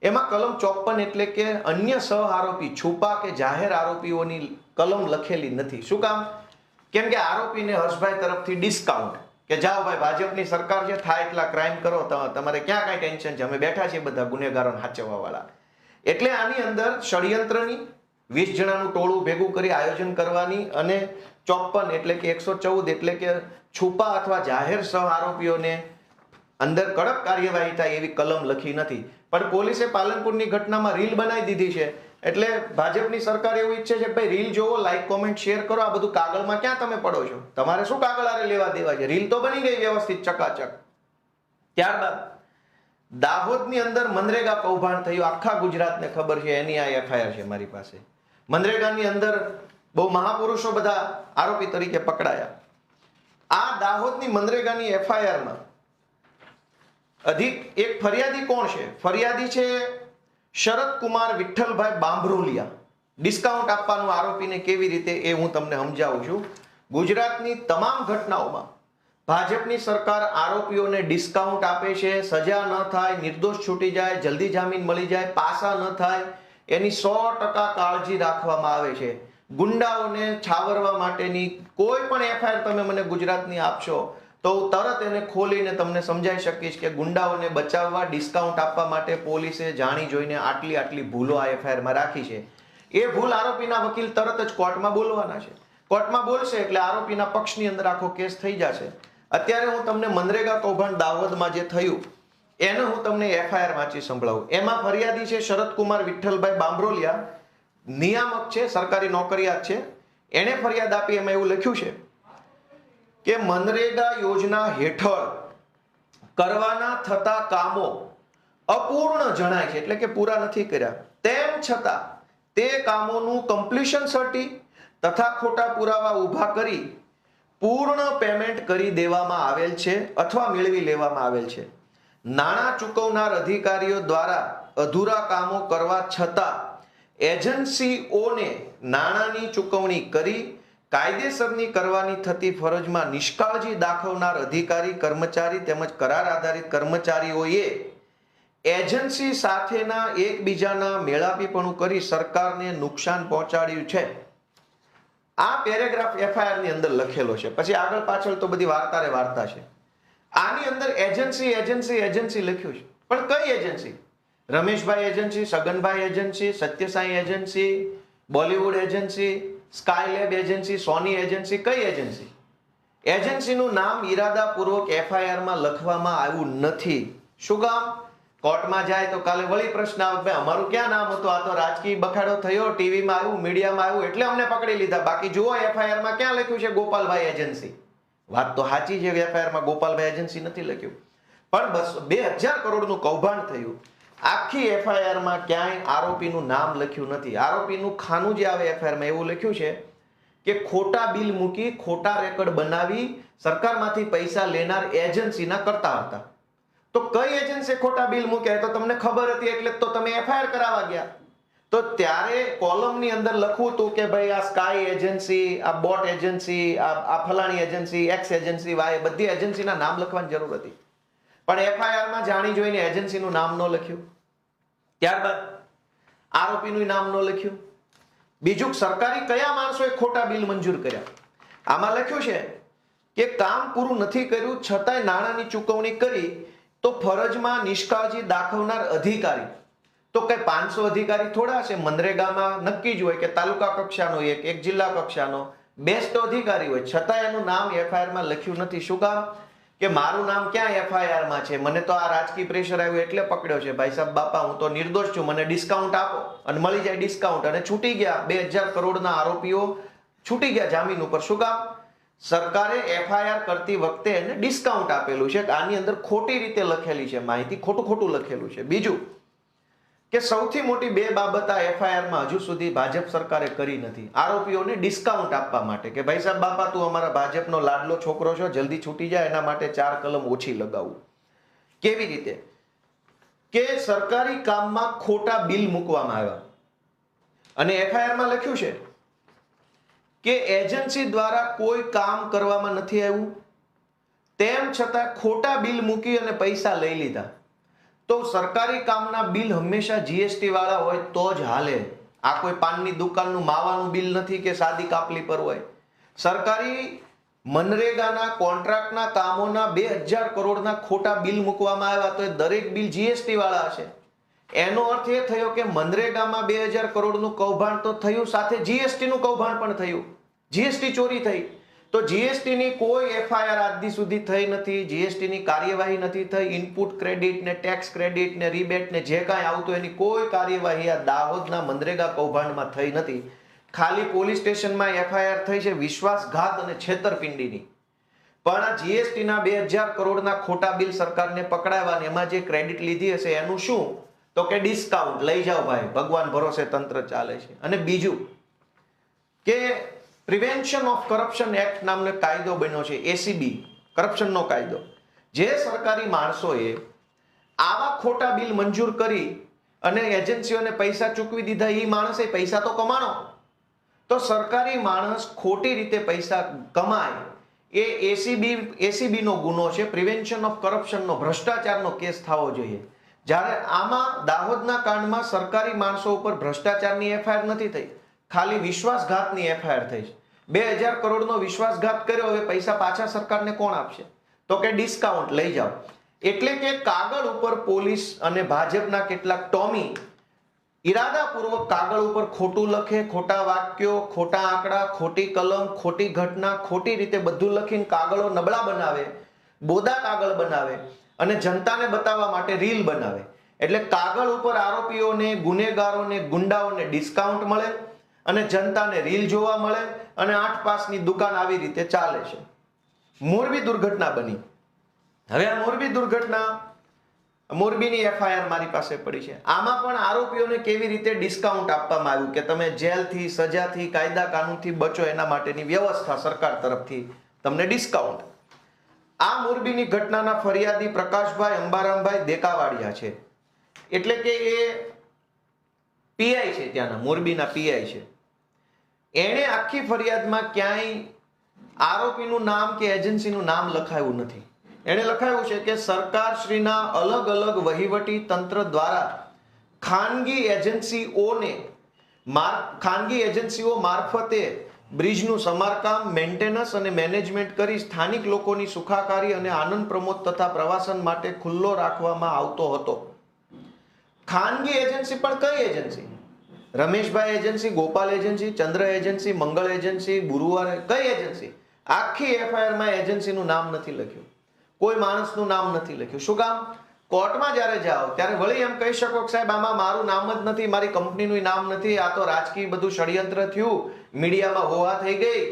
એમાં કલમ 54 એટલે કે અન્ય સહ આરોપી, છુપા કે જાહેર આરોપીઓની કલમ લખેલી નથી. શું કામ? કેમ કે આરોપીને હર્ષભાઈ તરફથી ડિસ્કાઉન્ટ કે જાઓ ભાઈ ભાજપની સરકાર છે, થાય એટલા ક્રાઇમ કરો, તમારે ક્યાં કાંઈ ટેન્શન છે, અમે બેઠા છીએ બધા ગુનેગારોને હાચવવા વાળા. એટલે આની અંદર ષડયંત્રની 20 જણાનું ટોળું ભેગું કરી આયોજન કરવાની અને 54 એટલે કે 114 એટલે કે છુપા અથવા જાહેર સહ આરોપીઓને અંદર કડક કાર્યવાહી થાય એવી કલમ લખી નથી. પણ પોલીસે પાલનપુરની ઘટનામાં રીલ બનાવી દીધી છે. એટલે ભાજપની સરકાર એવું ઈચ્છે છે કે ભાઈ રીલ જોવો, લાઈક, કોમેન્ટ, શેર કરો. આ બધું કાગળમાં ક્યાં તમે પડો છો? તમારે શું કાગળ આરે લેવા દેવા છે? રીલ તો બની ગઈ વ્યવસ્થિત, ચકાચક. ત્યારબાદ દાહોદની અંદર મનરેગા કૌભાંડ થયું. આખા ગુજરાતને ખબર છે, એની આ એફઆઈઆર છે મારી પાસે. મનરેગાની અંદર બહુ મહાપુરુષો બધા આરોપી તરીકે પકડાયા. આ દાહોદની મનરેગાની એફઆઈઆરમાં એક ફરિયાદી કોણ છે? ફરિયાદી છે શરદકુમાર વિઠ્ઠલભાઈ બાંભરોલિયા. ડિસ્કાઉન્ટ આપવાનું આરોપીને કેવી રીતે એ હું તમને સમજાવું છું. ગુજરાતની તમામ ઘટનાઓમાં ભાજપની સરકાર આરોપીઓને ડિસ્કાઉન્ટ આપે છે. સજા ન થાય, નિર્દોષ છૂટી જાય, જલ્દી જામીન મળી જાય, પાસા ન થાય, એની 100% કાળજી રાખવામાં આવે છે. ગુંડાઓને છાવરવા માટેની કોઈ પણ એફઆઈઆર તમે મને ગુજરાતની આપશો તો હું તરત એને ખોલીને તમને સમજાવી શકીશ કે ગુંડાઓને બચાવવા, ડિસ્કાઉન્ટ આપવા માટે પોલીસે જાણી જોઈને આટલી ભૂલો આ એફઆઈઆરમાં રાખી છે. એ ભૂલ આરોપીના વકીલ તરત જ કોર્ટમાં બોલવાના છે. કોર્ટમાં બોલશે એટલે આરોપીના પક્ષની અંદર આખો કેસ થઈ જશે. અત્યારે હું તમને મનરેગા કૌભાંડ દાહોદમાં જે થયું એને હું તમને એફઆઈઆર વાંચી સંભળાવું. એમાં ફરિયાદી છે શરદકુમાર વિઠ્ઠલભાઈ બાંભરોલિયા, નિયામક છે, સરકારી નોકરિયાત છે. એને ફરિયાદ આપી. એમાં એવું લખ્યું છે કે મનરેગા યોજના હેઠળ કરવાના થતા કામો અપૂર્ણ જણાય છે, એટલે કે પૂરા નથી કર્યા. તેમ છતાં તે કામોનું કમ્પ્લીશન સર્ટી તથા ખોટા પુરાવા ઊભા કરી પૂર્ણ પેમેન્ટ કરી દેવામાં આવેલ છે અથવા મેળવી લેવામાં આવેલ છે. નાણાં ચૂકવનાર અધિકારીઓ દ્વારા અધૂરા કામો કરવા છતાં એજન્સીઓને નાણાંની ચૂકવણી કરી કાયદેસરની કરવાની થતી ફરજમાં નિષ્કાળજી દાખવનાર અધિકારી, કર્મચારી તેમજ કરાર આધારિત કર્મચારીઓએ એજન્સી સાથેના એકબીજાના મેળાપીપણું કરી સરકારને નુકસાન પહોંચાડ્યું છે. આ પેરેગ્રાફ એફઆઈઆર ની અંદર લખેલો છે. પછી આગળ પાછળ તો બધી વાર્તા છે. આની અંદર એજન્સી લખ્યું છે. પણ કઈ agency? Rameshbhai agency, Saganbhai agency, Satyasai agency, Bollywood agency, Skylab agency, Sony agency? કઈ એજન્સી? એજન્સીનું નામ ઈરાદાપૂર્વક એફઆઈઆરમાં લખવામાં આવ્યું નથી. શું કામ? કોર્ટમાં જાય તો કાલે વળી પ્રશ્ન આવે, ભાઈ અમારું ક્યાં નામ હતું? આ તો રાજકીય બખાડો થયો, ટીવીમાં આવ્યું, મીડિયામાં આવ્યું એટલે અમને પકડી લીધા. બાકી જુઓ એફઆઈઆરમાં ક્યાં લખ્યું છે ગોપાલભાઈ એજન્સી? વાત તો સાચી છે, એફઆઈઆરમાં ગોપાલભાઈ એજન્સી નથી લખ્યું. પણ 2000 કરોડનું કૌભાંડ થયું. આખી એફઆઈઆરમાં ક્યાંય આરોપીનું નામ લખ્યું નથી. આરોપીનું ખાનું જે આવે એફઆઈઆરમાં એવું લખ્યું છે કે ખોટા બિલ મૂકી, ખોટા રેકોર્ડ બનાવી સરકારમાંથી પૈસા લેનાર એજન્સીના કરતા હતા. તો કઈ એજન્સી ખોટા બિલ મૂક્યા તો તમને ખબર હતી એટલે તો તમે એફઆઈઆર કરાવવા ગયા. તો ત્યારે કોલમની અંદર લખવું હતું કે ભાઈ આ સ્કાય એજન્સી, આ બોટ એજન્સી, આ ફલાણી એજન્સી, એક્સ એજન્સી, વાય, બધી એજન્સીના નામ લખવાની જરૂર હતી. પણ એફઆઈઆરમાં જાણી જોઈને એજન્સીનું નામ ન લખ્યું. ત્યારબાદ આરોપીનું નામ ન લખ્યું. બીજું, સરકારી કયા માણસોએ ખોટા બિલ મંજૂર કર્યા? આમાં લખ્યું છે કે કામ પૂરું નથી કર્યું છતાંય નાણાંની ચૂકવણી કરી તો ફરજમાં નિષ્કાળજી દાખવનાર અધિકારી. તો કઈ 500 અધિકારી થોડા હશે? મનરેગામાં નક્કી જ હોય કે તાલુકા કક્ષાનો એક જિલ્લા કક્ષાનો બેસ્ટ અધિકારી હોય, છતાં એનું નામ એફઆઈઆરમાં લખ્યું નથી. શું કામ? કે મારું નામ ક્યાં એફઆઈઆરમાં છે? મને તો આ રાજકીય પ્રેશર આવ્યું એટલે પકડ્યો છે. ભાઈ સાહેબ બાપા, હું તો નિર્દોષ છું, મને ડિસ્કાઉન્ટ આપો. અને મળી જાય ડિસ્કાઉન્ટ અને છૂટી ગયા. 2000 કરોડના આરોપીઓ છૂટી ગયા જામીન ઉપર. શું કામ? સરકારે એફઆઈઆર કરતી વખતે એને ડિસ્કાઉન્ટ આપેલું છે. આની અંદર ખોટી રીતે લખેલી છે માહિતી, ખોટું લખેલું છે. બીજું કે સૌથી મોટી બે બાબત આ એફઆઈઆરમાં હજુ સુધી ભાજપ સરકારે કરી નથી. આરોપીઓને ડિસ્કાઉન્ટ આપવા માટે કે ભાઈ સાહેબ બાપા, તું અમારા ભાજપનો લાડલો છોકરો છો, જલ્દી છૂટી જાય, એના માટે 4 કલમ ઓછી લગાવવું. કેવી રીતે? કે સરકારી કામમાં ખોટા બિલ મૂકવામાં આવ્યા અને એફઆઈઆરમાં લખ્યું છે કે એજન્સી દ્વારા કોઈ કામ કરવામાં નથી આવ્યું, તેમ છતાં ખોટા બિલ મૂકી અને પૈસા લઈ લીધા. તો સરકારી કામના બિલ હંમેશા જીએસટી વાળા હોય તો જ હાલે. આ કોઈ પાનની દુકાનનું માવાનું બિલ નથી કે સાદી કાપલી પર હોય. સરકારી મનરેગાના કોન્ટ્રાક્ટના કામોના 2000 કરોડના ખોટા બિલ મૂકવામાં આવ્યા તો એ દરેક બિલ જીએસટી વાળા હશે. એનો અર્થ એ થયો કે મનરેગામાં 2000 કરોડનું કૌભાંડ તો થયું, સાથે જીએસટી નું કૌભાંડ પણ થયું. જીએસટી ચોરી થઈ તો જીએસટી ની કોઈ એફઆઈઆર આજ સુધી થઈ નથી. જીએસટી ની કાર્યવાહી નથી થઈ. ઇનપુટ ક્રેડિટ ને ટેક્સ ક્રેડિટ ને રિબેટ ને જે કાંઈ આવતું એની કોઈ કાર્યવાહી આ દાહોદના મનરેગા કૌભાંડમાં થઈ નથી. ખાલી પોલીસ સ્ટેશનમાં એફઆઈઆર થઈ છે વિશ્વાસઘાત અને છેતરપિંડીની. પણ આ જીએસટી ના 2000 કરોડના ખોટા બિલ સરકારને પકડાવ્યા ને એમાં જે ક્રેડિટ લીધી હશે એનું શું? તો કે ડિસ્કાઉન્ટ લઈ જાઓ ભાઈ, ભગવાન ભરોસે તંત્ર ચાલે છે. અને બીજું કે પ્રિવેન્શન ઓફ કરપ્શન એક્ટ નામનો કાયદો બન્યો છે, એસીબી કરપ્શનનો કાયદો. જે સરકારી માણસોએ આવા ખોટા બિલ મંજૂર કરી અને એજન્સીઓને પૈસા ચૂકવી દીધા, એ માણસે પૈસા તો કમાણો. તો સરકારી માણસ ખોટી રીતે પૈસા કમાય એ એસીબી નો ગુનો છે. પ્રિવેન્શન ઓફ કરપ્શનનો ભ્રષ્ટાચારનો કેસ થવો જોઈએ. જ્યારે આમાં દાહોદના કાંડમાં સરકારી માણસો ઉપર ભ્રષ્ટાચારની એફઆઈઆર નથી થઈ, ખાલી વિશ્વાસઘાતની એફઆઈઆર થઈ છે. 2000 કરોડનો વિશ્વાસઘાત કર્યો, હવે પૈસા પાછા સરકારને કોણ આપશે? તો કે ડિસ્કાઉન્ટ લઈ જાઓ. એટલે કે કાગળ ઉપર પોલીસ અને ભાજપના કેટલાક ટોમી ઈરાદાપૂર્વક કાગળ ઉપર ખોટું લખે, ખોટા વાક્યો, ખોટા આંકડા, ખોટી કલમ, ખોટી ઘટના, ખોટી રીતે બધું લખીને કાગળો નબળા બનાવે, બોદા કાગળ બનાવે અને જનતાને બતાવવા માટે રીલ બનાવે. એટલે કાગળ ઉપર આરોપીઓને, ગુનેગારોને, ગુંડાઓને ડિસ્કાઉન્ટ મળે અને જનતાને રીલ જોવા મળે અને 8 પાસની દુકાન આવી રીતે ચાલે છે. મોરબી દુર્ઘટના બની. હવે આ મોરબી દુર્ઘટના, મોરબીની એફઆઈઆર મારી પાસે પડી છે. આમાં પણ આરોપીઓને કેવી રીતે ડિસ્કાઉન્ટ આપવામાં આવ્યું કે તમે જેલથી, સજાથી, કાયદા કાનૂનથી બચો એના માટેની વ્યવસ્થા સરકાર તરફથી તમને ડિસ્કાઉન્ટ. આ મોરબીની ઘટનાના ફરિયાદી પ્રકાશભાઈ અંબારામભાઈ દેકાવાડિયા છે. એટલે કે એ પીઆઈ છે, ત્યાંના મોરબીના પીઆઈ છે. એણે આખી ફરિયાદમાં ક્યાંય આરોપીનું નામ કે એજન્સીનું નામ લખાયું નથી. એણે લખાયું છે કે સરકારશ્રીના અલગ અલગ વહીવટી તંત્ર દ્વારા ખાનગી એજન્સીઓ મારફતે બ્રિજનું સમારકામ, મેન્ટેનન્સ અને મેનેજમેન્ટ કરી સ્થાનિક લોકોની સુખાકારી અને આનંદ પ્રમોદ તથા પ્રવાસન માટે ખુલ્લો રાખવામાં આવતો હતો. ખાનગી એજન્સી પણ કઈ agency? Rameshbhai agency, Gopal agency, ચંદ્ર એજન્સી, મંગળ એજન્સી, ગુરુવાર, કઈ એજન્સી? આખી એફઆઈઆરમાં એજન્સીનું નામ નથી લખ્યું, કોઈ માણસનું નામ નથી લખ્યું. શું કામ? કોર્ટમાં જ્યારે જાઓ ત્યારે વળી એમ કહી શકો કે સાહેબ આમાં મારું નામ જ નથી, મારી કંપનીનું નામ નથી, આ તો રાજકીય બધું ષડયંત્ર થયું, મીડિયામાં હોવા થઈ ગઈ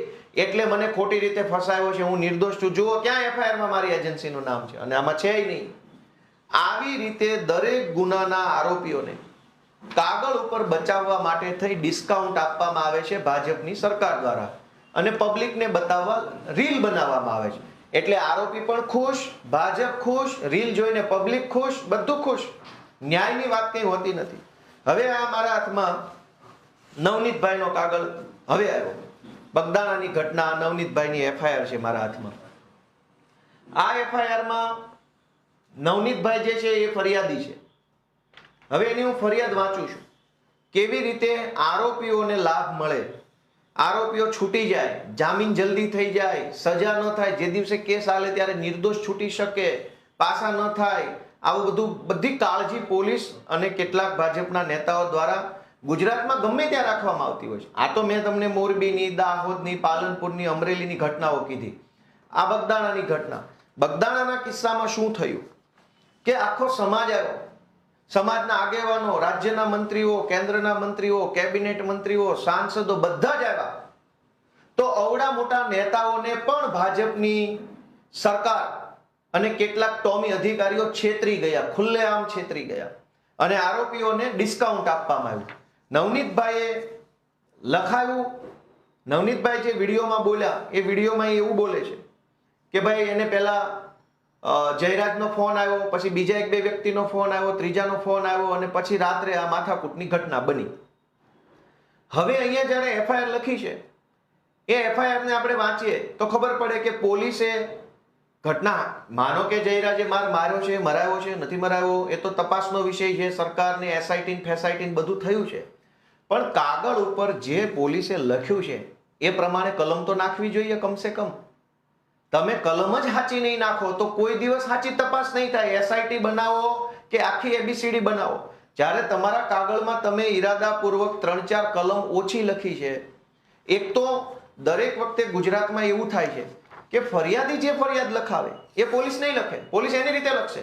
એટલે મને ખોટી રીતે ફસાયો છે, હું નિર્દોષ છું. જુઓ ક્યાં એફઆઈઆરમાં મારી એજન્સીનું નામ છે? અને આમાં છે નહીં. આવી રીતે દરેક ગુનાના આરોપીઓને કાગળ ઉપર બચાવવા માટે થઈ ડિસ્કાઉન્ટ આપવામાં આવે છે ભાજપની સરકાર દ્વારા અને પબ્લિકને બતાવવા રીલ બનાવવામાં આવે છે. એટલે આરોપી પણ ખુશ, ભાજપ ખુશ, રીલ જોઈને પબ્લિક ખુશ, બધું ખુશ. ન્યાયની વાત કઈ હોતી નથી. હવે આ મારા હાથમાં નવનીતભાઈનો કાગળ હવે આવ્યો. બગદાણાની ઘટના, નવનીતભાઈની એફઆઈઆર છે મારા હાથમાં. આ એફઆઈઆરમાં નવનીતભાઈ જે છે એ ફરિયાદી છે. હવે એની હું ફરિયાદ વાંચું છું. કેવી રીતે આરોપીઓને લાભ મળે, આરોપીઓ છૂટી જાય, જામીન જલ્દી થઈ જાય, સજા ન થાય, જે દિવસે કેસ હાલે ત્યારે નિર્દોષ છૂટી શકે, પાસા ન થાય, આવું બધું બધી કાળજી પોલીસ અને કેટલાક ભાજપના નેતાઓ દ્વારા ગુજરાતમાં ગમે ત્યાં રાખવામાં આવતી હોય છે. આ તો મેં તમને મોરબીની, દાહોદની, પાલનપુરની, અમરેલીની ઘટનાઓ કીધી. આ બગદાણાની ઘટના. બગદાણાના કિસ્સામાં શું થયું કે આખો સમાજ આવ્યો, સમાજના આગેવાનો, રાજ્યના મંત્રીઓ, કેન્દ્રના મંત્રીઓ, કેબિનેટ મંત્રીઓ, સાંસદો બધા જ આવ્યા. તો અવડા મોટા નેતાઓને પણ ભાજપની સરકાર અને કેટલાક ટોમી અધિકારીઓ છેતરી ગયા, ખુલ્લેઆમ છેતરી ગયા અને આરોપીઓને ડિસ્કાઉન્ટ આપવામાં આવ્યું. નવનીતભાઈએ લખાયું, નવનીતભાઈ જે વિડીયોમાં બોલ્યા એ વિડીયોમાં એવું બોલે છે કે ભાઈ એને પહેલા જયરાજનો ફોન આવ્યો, પછી બીજા 1-2 વ્યક્તિનો ફોન આવ્યો, ત્રીજાનો ફોન આવ્યો અને પછી રાત્રે આ માથાકૂટની ઘટના બની. હવે અહીંયા જ્યારે એફઆઈઆર લખી છે એ એફઆઈઆર ને આપણે વાંચીએ તો ખબર પડે કે પોલીસે ઘટના માનો કે જયરાજે માર્યો છે, મરાયો છે, નથી મરાયો, એ તો તપાસનો વિષય છે. સરકારને એસઆઈટી ફેસાઈટી બધું થયું છે, પણ કાગળ ઉપર જે પોલીસે લખ્યું છે એ પ્રમાણે કલમ તો નાખવી જોઈએ કમસે કમ. તમે કલમ જ સાચી નહીં નાખો તો કોઈ દિવસ સાચી તપાસ નહીં થાય. એસઆઈટી બનાવો કે આખી એબીસીડી બનાવો, જ્યારે તમારા કાગળમાં તમે ઈરાદાપૂર્વક 3-4 કલમ ઓછી લખી છે. એક તો દરેક વખતે ગુજરાતમાં એવું થાય છે કે ફરિયાદી જે ફરિયાદ લખાવે એ પોલીસ નહીં લખે, પોલીસ એની રીતે લખશે.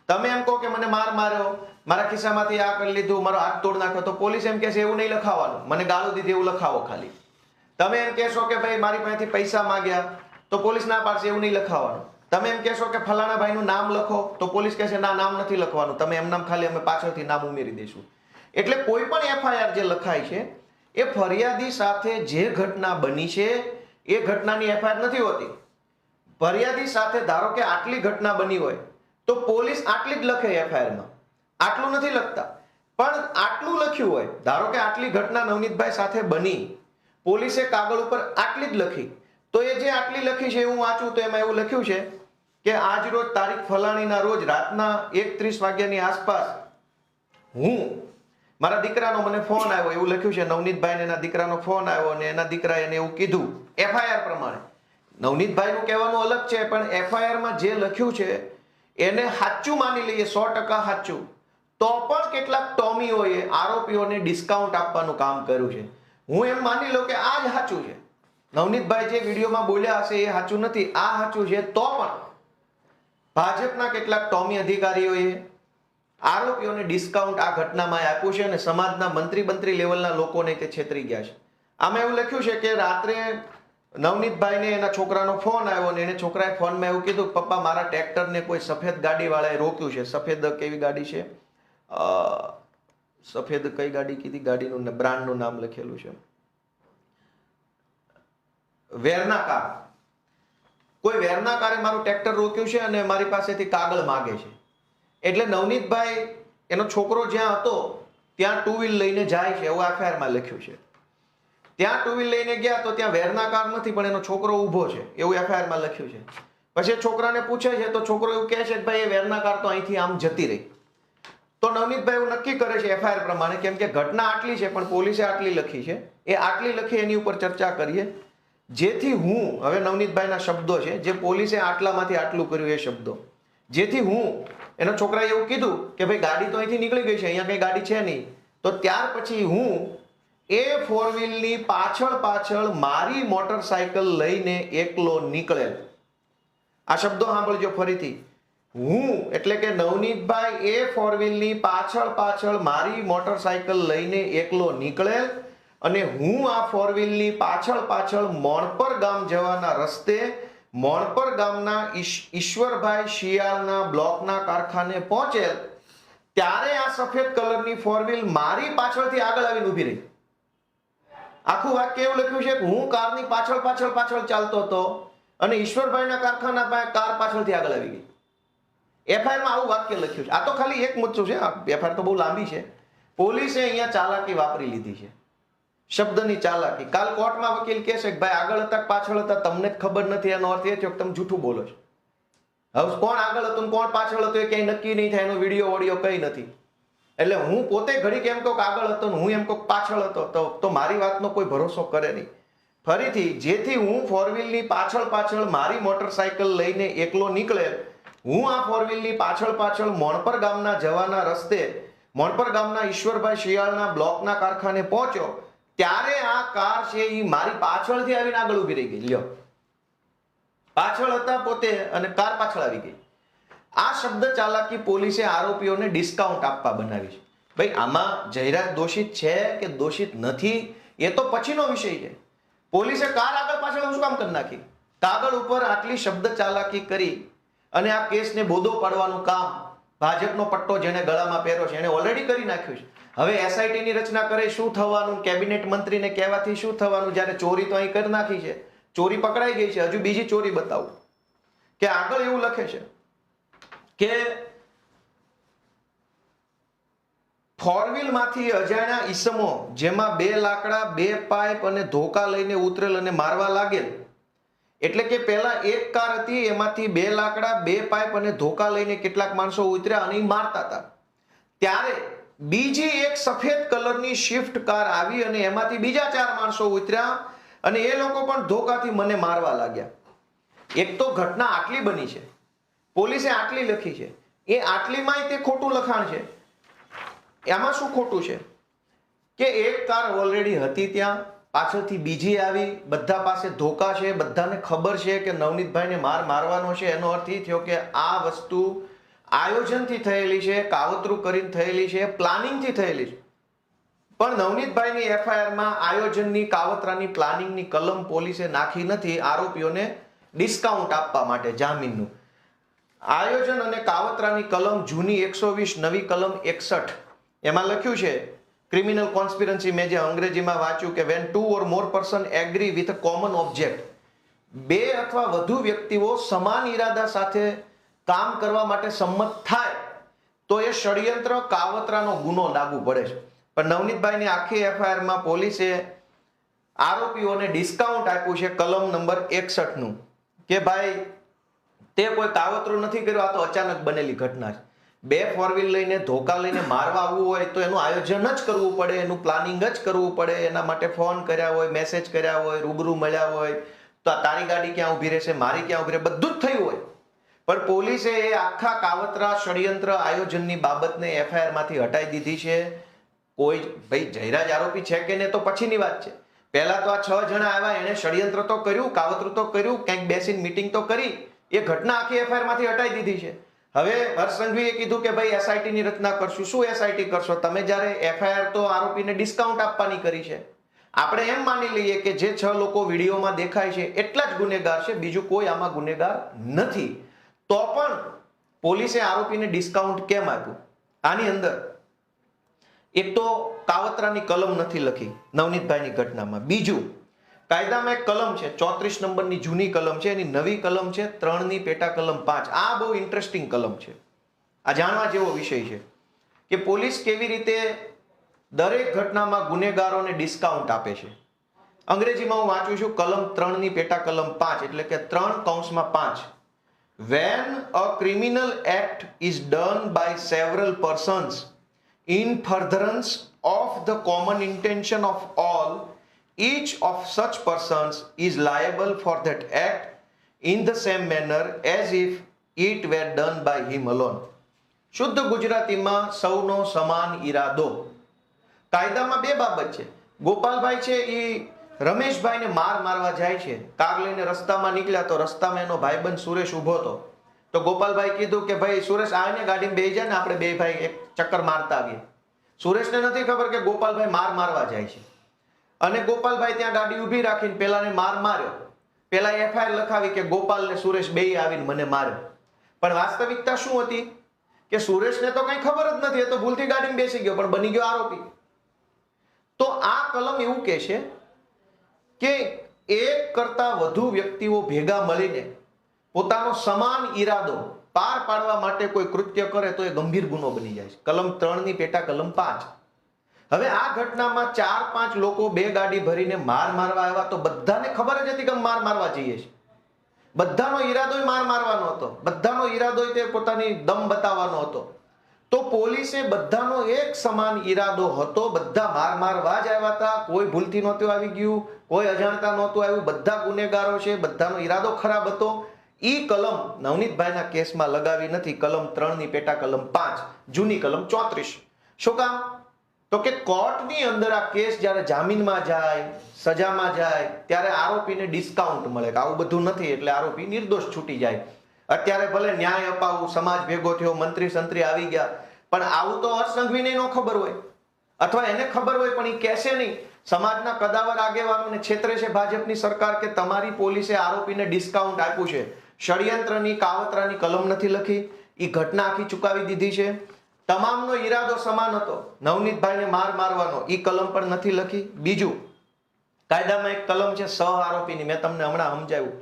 તમે એમ કહો કે મને માર્યો, મારા ખિસ્સામાંથી આ કરી લીધું, મારો હાથ તોડ નાખ્યો, તો પોલીસ એમ કહેશે એવું નહીં લખાવવાનું, મને ગાળો દીધી એવું લખાવો ખાલી. તમે એમ કહેશો કે ભાઈ મારી પાસેથી પૈસા માંગ્યા, તો પોલીસ ના પાડશે એવું નહીં લખાવવાનું. તમે એમ કહેશો કે ફલાણા ભાઈનું નામ લખો, તો પોલીસ કહેશે ના, નામ નથી લખવાનું, તમે એમ નામ ખાલી અમે પાછળથી નામ ઉમેરી દઈશું. એટલે કોઈ પણ એફઆઈઆર જે લખાય છે એ ફરિયાદી સાથે જે ઘટના બની છે એ ઘટનાની એફઆઈઆર નથી હોતી. ફરિયાદી સાથે ધારો કે આટલી ઘટના બની હોય તો પોલીસ આટલી જ લખે એફઆઈઆરમાં, આટલું નથી લખતા. પણ આટલું લખ્યું હોય, ધારો કે આટલી ઘટના નવનીતભાઈ સાથે બની, પોલીસે કાગળ ઉપર આટલી જ લખી, તો એ જે આટલી લખી છે હું વાંચું તો એમાં એવું લખ્યું છે કે આજ રોજ તારીખ ફલાણીના રોજ રાતના 1:30 વાગ્યાની આસપાસ હું મારા દીકરાનો મને ફોન આવ્યો, એવું લખ્યું છે. નવનીતભાઈને એના દીકરાનો ફોન આવ્યો અને એના દીકરાએ એને એવું કીધું એફઆઈઆર પ્રમાણે. નવનીતભાઈનું કહેવાનું અલગ છે, પણ એફઆઈઆરમાં જે લખ્યું છે એને સાચું માની લઈએ, 100% સાચું, તો પણ કેટલાક ટોમીઓએ આરોપીઓને ડિસ્કાઉન્ટ આપવાનું કામ કર્યું છે. હું એમ માની લઉં કે આ જ સાચું છે, નવનીતભાઈ જે વિડીયોમાં બોલ્યા હશે એ સાચું નથી, આ સાચું છે, તો પણ ભાજપના કેટલાક ટોમી અધિકારીઓએ આરોપીઓને ડિસ્કાઉન્ટ આ ઘટનામાં આપ્યું છે અને સમાજના મંત્રી લેવલના લોકોને તે છેતરી ગયા છે. આમાં એવું લખ્યું છે કે રાત્રે નવનીતભાઈને એના છોકરાનો ફોન આવ્યો અને એને છોકરાએ ફોનમાં એવું કીધું પપ્પા મારા ટ્રેક્ટરને કોઈ સફેદ ગાડીવાળાએ રોક્યું છે. સફેદ કેવી ગાડી છે, સફેદ કઈ ગાડી કીધી, ગાડીનું બ્રાન્ડનું નામ લખેલું છે, વેરના કાર. કોઈ વેરના કારે મારું ટ્રેક્ટર રોક્યું છે અને મારી પાસેથી કાગળ માગે છે. એટલે નવનીતભાઈ એનો છોકરો જ્યાં હતો ત્યાં ટુ વ્હીલ લઈને જાય છે, એવું એફઆઈઆરમાં લખ્યું છે. ત્યાં ટુ વ્હીલ લઈને ગયા તો ત્યાં વેરના કાર નથી, પણ એનો છોકરો ઊભો છે, એવું એફઆઈઆરમાં લખ્યું છે. પછી છોકરાને પૂછે છે તો છોકરો એવું કહે છે કે ભાઈ એ વેરના કાર તો અહીંથી આમ જતી રહી. તો નવનીતભાઈ એવું નક્કી કરે છે એફઆઈઆર પ્રમાણે, કેમ કે ઘટના આટલી છે પણ પોલીસે આટલી લખી છે, એ આટલી લખી એની ઉપર ચર્ચા કરીએ. જેથી હું, હવે નવનીતભાઈના શબ્દો છે, જે પોલીસે આટલામાંથી આટલું કર્યું એ શબ્દો, જેથી હું, એનો છોકરાએ એવું કીધું કે ભાઈ ગાડી તો અહીંથી નીકળી ગઈ છે, અહીંયા કઈ ગાડી છે નહીં, તો ત્યાર પછી હું એ 4 વ્હીલની પાછળ મારી મોટરસાયકલ લઈને એકલો નીકળેલ. આ શબ્દો સાંભળજો ફરીથી. હું એટલે કે નવનીતભાઈ એ 4 વ્હીલની પાછળ મારી મોટરસાયકલ લઈને એકલો નીકળેલ અને હું આ 4 વ્હીલની પાછળ મોણપર ગામ જવાના રસ્તે મોણપર ગામના ઈશ્વરભાઈ શિયાળના બ્લોકના કારખાને પહોંચેલ, ત્યારે આ સફેદ કલરની 4 વ્હીલ મારી પાછળથી આગળ આવીને ઊભી રહી. આખું વાક્ય એવું લખ્યું છે કે હું કારની પાછળ ચાલતો હતો અને ઈશ્વરભાઈના કારખાના પાસે કાર પાછળથી આગળ આવી ગઈ. એફઆઈઆરમાં આવું વાક્ય લખ્યું છે. આ તો ખાલી એક મુદ્દો છે, એફઆઈઆર તો બહુ લાંબી છે. પોલીસે અહીંયા ચાલાકી વાપરી લીધી છે, શબ્દની ચાલાકી. કાલ કોર્ટમાં વકીલ કહેશે કે ભાઈ આગળ હતા પાછળ હતા તમને જ ખબર નથી, એનો અર્થ એ છે કે તમે જૂઠું બોલો છો. હવે કોણ આગળ હતું કોણ પાછળ હતું એ ક્યાંય નક્કી નહીં થાય, એનો વિડીયો ઓડિયો કઈ નથી. એટલે હું પોતે ઘડીક એમ કહું આગળ હતો ને હું એમ કહું પાછળ હતો તો મારી વાતનો કોઈ ભરોસો કરે નહીં. ફરીથી, જેથી હું 4 વ્હીલની પાછળ મારી મોટરસાયકલ લઈને એકલો નીકળેલ, હું આ 4 વ્હીલની પાછળ મોણપર ગામના જવાના રસ્તે મોણપર ગામના ઈશ્વરભાઈ શિયાળના બ્લોકના કારખાને પહોંચ્યો, ત્યારે આ કાર છે એ મારી પાછળથી આવીને આગળ ઊભી રહી ગઈ. લ્યો, પાછળ હતા પોતે અને કાર પાછળ આવી ગઈ. આ શબ્દ ચાલાકી પોલીસે આરોપીઓને ડિસ્કાઉન્ટ આપવા બનાવી છે. ભાઈ આમાં જયરાજ દોષિત છે કે દોષિત નથી એ તો પછીનો વિષય છે. પોલીસે કાર આગળ પાછળ શું કામ કરી નાખી? કાગળ ઉપર આટલી શબ્દ ચાલાકી કરી અને આ કેસને બોધો પાડવાનું કામ ભાજપનો પટ્ટો જેને ગળામાં પહેર્યો છે એને ઓલરેડી કરી નાખ્યું છે. હવે એસઆઈટી ની રચના કરે શું થવાનું, કેબિનેટ મંત્રીને કહેવાથી શું થવાનું, જ્યારે ચોરી તો અહીં કરી નાખી છે, ચોરી પકડાઈ ગઈ છે, હજુ બીજી ચોરી બતાવું કે આગળ એવું લખે છે કે 4 વ્હીલ માંથી અજાણ્યા ઈસમો જેમાં 2 લાકડા 2 પાઇપ અને ધોકા લઈને ઉતરેલ અને મારવા લાગેલ, એટલે કે પહેલા એક કાર હતી, એમાંથી 2 લાકડા, 2 પાઇપ અને ધોકા લઈને કેટલાક માણસો ઉતર્યા અને મારતા હતા. ત્યારે બીજી એક સફેદ કલરની સ્વિફ્ટ કાર આવી અને એમાંથી બીજા 4 માણસો ઉતર્યા અને એ લોકો પણ ધોકાથી મને મારવા લાગ્યા. એક તો ઘટના આટલી બની છે, પોલીસે આટલી લખી છે, એ આટલીમાંય તે ખોટું લખાણ છે. એમાં શું ખોટું છે કે એક કાર ઓલરેડી હતી ત્યાં, પાછળથી બીજી આવી, બધા પાસે ધોકા છે, બધાને ખબર છે કે નવનીતભાઈને મારવાનો છે. એનો અર્થ એ થયો કે આ વસ્તુ આયોજનથી થયેલી છે, કાવતરું કરીને થયેલી છે, પ્લાનિંગથી થયેલી છે. પણ નવનીતભાઈની એફઆઈઆરમાં આયોજનની, કાવતરાની, પ્લાનિંગની કલમ પોલીસે નાખી નથી. આરોપીઓને ડિસ્કાઉન્ટ આપવા માટે જામીનનું આયોજન અને કાવતરાની કલમ જૂની 120, નવી કલમ 61, એમાં લખ્યું છે ક્રિમિનલ કોન્સ્પિરન્સી. મેં જે અંગ્રેજીમાં વાંચ્યું કે van 2 or more person agree with a common object, 2 અથવા વધુ વ્યક્તિઓ સમાન ઈરાદા સાથે કામ કરવા માટે સંમત થાય તો એ ષડયંત્ર, કાવતરાનો ગુનો લાગુ પડે છે. પણ નવનીતભાઈની આખી એફઆઈઆરમાં પોલીસે આરોપીઓને ડિસ્કાઉન્ટ આપ્યું છે કલમ નંબર 61 નું કે ભાઈ તે કોઈ કાવતરું નથી કર્યું, આ તો અચાનક બનેલી ઘટના છે. 2 4 વ્હીલ લઈને, ધોકા લઈને મારવા આવવું હોય તો એનું આયોજન જ કરવું પડે, એનું પ્લાનિંગ જ કરવું પડે. એના માટે ફોન કર્યા હોય, મેસેજ કર્યા હોય, રૂબરૂ મળ્યા હોય, તો તારી ગાડી ક્યાં ઊભી રહેશે, મારી ક્યાં ઊભી રહે, બધું જ થયું હોય. પણ પોલીસે એ આખા કાવતરા, ષડયંત્ર, આયોજનની બાબતને એફઆઈઆર માંથી હટાવી દીધી છે. કોઈ ભાઈ જયરાજ આરોપી છે કે નહીં તો પછીની વાત છે. પહેલા તો આ 6 જણા આવ્યા, એને ષડયંત્ર તો કર્યું, કાવતરું તો કર્યું, ક્યાંક બેસીને મીટિંગ તો કરી, એ ઘટના આખી એફઆઈઆર માંથી હટાવી દીધી છે. હવે હર્ષ સંઘવીએ કીધું કે ભાઈ એસઆઈટી ની રચના કરશું. શું એસઆઈટી કરશો તમે? જ્યારે એફઆઈઆર તો આરોપીને ડિસ્કાઉન્ટ આપવાની કરી છે. આપણે એમ માની લઈએ કે જે 6 લોકો વિડીયોમાં દેખાય છે એટલા જ ગુનેગાર છે, બીજું કોઈ આમાં ગુનેગાર નથી. તો પણ પોલીસે આરોપીને ડિસ્કાઉન્ટ કેમ આપ્યું? આની અંદર એક તો કાવતરાની કલમ નથી લખી નવનીતભાઈની ઘટનામાં. બીજું, કાયદામાં એક કલમ છે 34 નંબરની જૂની કલમ છે, એની નવી કલમ છે 3 ની પેટા કલમ 5. આ બહુ ઇન્ટરેસ્ટિંગ કલમ છે. આ જાણવા જેવો વિષય છે કે પોલીસ કેવી રીતે દરેક ઘટનામાં ગુનેગારોને ડિસ્કાઉન્ટ આપે છે. અંગ્રેજીમાં હું વાંચું છું કલમ 3 ની પેટા કલમ 5, એટલે કે 3(5). When a criminal act is done by several persons in furtherance of the common intention of all, each of such persons is liable for that act in the same manner as if it were done by him alone. શુદ્ધ ગુજરાતીમાં સૌનો સમાન ઈરાદો. કાયદામાં 2 બાબત છે. ગોપાલભાઈ છે એ રમેશભાઈને મારવા જાય છે, કાર લઈને રસ્તામાં નીકળ્યા તો રસ્તામાં એનો ભાઈબંધ સુરેશ ઊભો હતો. તો ગોપાલભાઈ કીધું કે ભાઈ સુરેશ આવીને ગાડીમાં બેસી જાય ને, આપણે 2 ભાઈ એક ચક્કર મારતા આવીએ. સુરેશને નથી ખબર કે ગોપાલભાઈ મારવા જાય છે અને ગોપાલભાઈ ત્યાં ગાડી ઊભી રાખીને પેલાને માર્યો. પેલા એફઆઈઆર લખાવી કે ગોપાલ ને સુરેશ બેય આવીને મને માર્યો. પણ વાસ્તવિકતા શું હતી કે સુરેશને તો કઈ ખબર જ નથી, એ તો ભૂલથી ગાડીમાં બેસી ગયો પણ બની ગયો આરોપી. તો આ કલમ એવું કહે છે કે એક કરતા વધુ વ્યક્તિઓ ભેગા મળીને પોતાનો સમાન ઈરાદો પાર પાડવા માટે કોઈ કૃત્ય કરે તો એ ગંભીર ગુનો બની જાય છે. કલમ 3 ની પેટા કલમ 5. હવે આ ઘટનામાં 4-5 લોકો 2 ગાડી ભરીને મારવા આવ્યા તો બધાને ખબર જ હતી કે મારવા જઈએ છે. બધાનો ઈરાદો મારવાનો હતો, બધાનો ઈરાદો તે પોતાની દમ બતાવવાનો હતો. તો પોલીસે બધાનો એક સમાન ઈરાદો હતો, બધા મારવા જ આવ્યા હતા. કોઈ ભૂલથી નહોતું આવી ગયું, કોઈ અજાણતા નહોતું આવ્યું, બધા ગુનેગારો છે, બધાનો ઈરાદો ખરાબ હતો. ઈ કલમ નવનીતભાઈના કેસમાં લગાવી નથી. કલમ 3 ની પેટા કલમ 5, જૂની કલમ 34. શું કામ? તો કે કોર્ટની અંદર આ કેસ જ્યારે જામીનમાં જાય, સજામાં જાય, ત્યારે આરોપીને ડિસ્કાઉન્ટ મળે કે આવું બધું નથી એટલે આરોપી નિર્દોષ છૂટી જાય. અત્યારે ભલે ન્યાય અપાવું, સમાજ ભેગો થયો, મંત્રી સંત્રી આવી ગયા, પણ આવું તો હર્ષ સંઘવીને ન ખબર હોય, અથવા એને ખબર હોય પણ એ કહેશે નહીં. સમાજના કદાવર આગેવાનોને છેતરે છે ભાજપની સરકાર કે તમારી પોલીસે આરોપીને ડિસ્કાઉન્ટ આપ્યું છે. ષડયંત્રની, કાવતરાની કલમ નથી લખી, એ ઘટના આખી ચુકાવી દીધી છે. તમામનો ઈરાદો સમાન હતો, નવનીતભાઈને મારવાનો, ઈ કલમ પણ નથી લખી. બીજું, કાયદામાં એક કલમ છે સહ આરોપીની, મેં તમને હમણાં સમજાવ્યું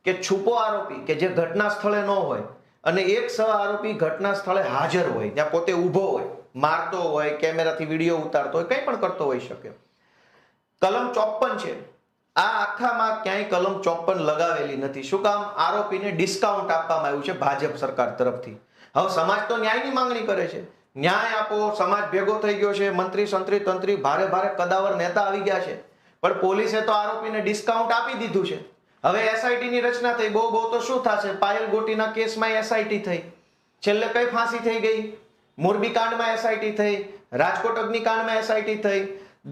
કે છુપો આરોપી કે જે ઘટના સ્થળે ન હોય અને એક સહ આરોપી ઘટના સ્થળે હાજર હોય, ત્યાં પોતે ઊભો હોય, મારતો હોય, કેમેરાથી વિડીયો ઉતારતો હોય, કંઈ પણ કરતો હોઈ શકે. કલમ 54 છે આ આખામાં ક્યાંય કલમ 54 લગાવેલી નથી. શું કામ? આરોપીને ડિસ્કાઉન્ટ આપવામાં આવ્યું છે ભાજપ સરકાર તરફથી. હવે સમાજ તો ન્યાયની માંગણી કરે છે, ન્યાય આપો. સમાજ ભેગો થઈ ગયો છે, મંત્રી સંત્રી તંત્રી ભારે ભારે કદાવર નેતા આવી ગયા છે, પણ પોલીસે તો આરોપીને ડિસ્કાઉન્ટ આપી દીધું છે. હવે એસઆઈટી ની રચના થઈ. બહુ તો શું થશે? પાયલ ગોટીના કેસમાં એસઆઈટી થઈ, છેલ્લે કઈ ફાંસી થઈ ગઈ, મોરબી કાંડમાં એસઆઈટી થઈ, રાજકોટ અગ્નિકાંડમાં એસઆઈટી થઈ.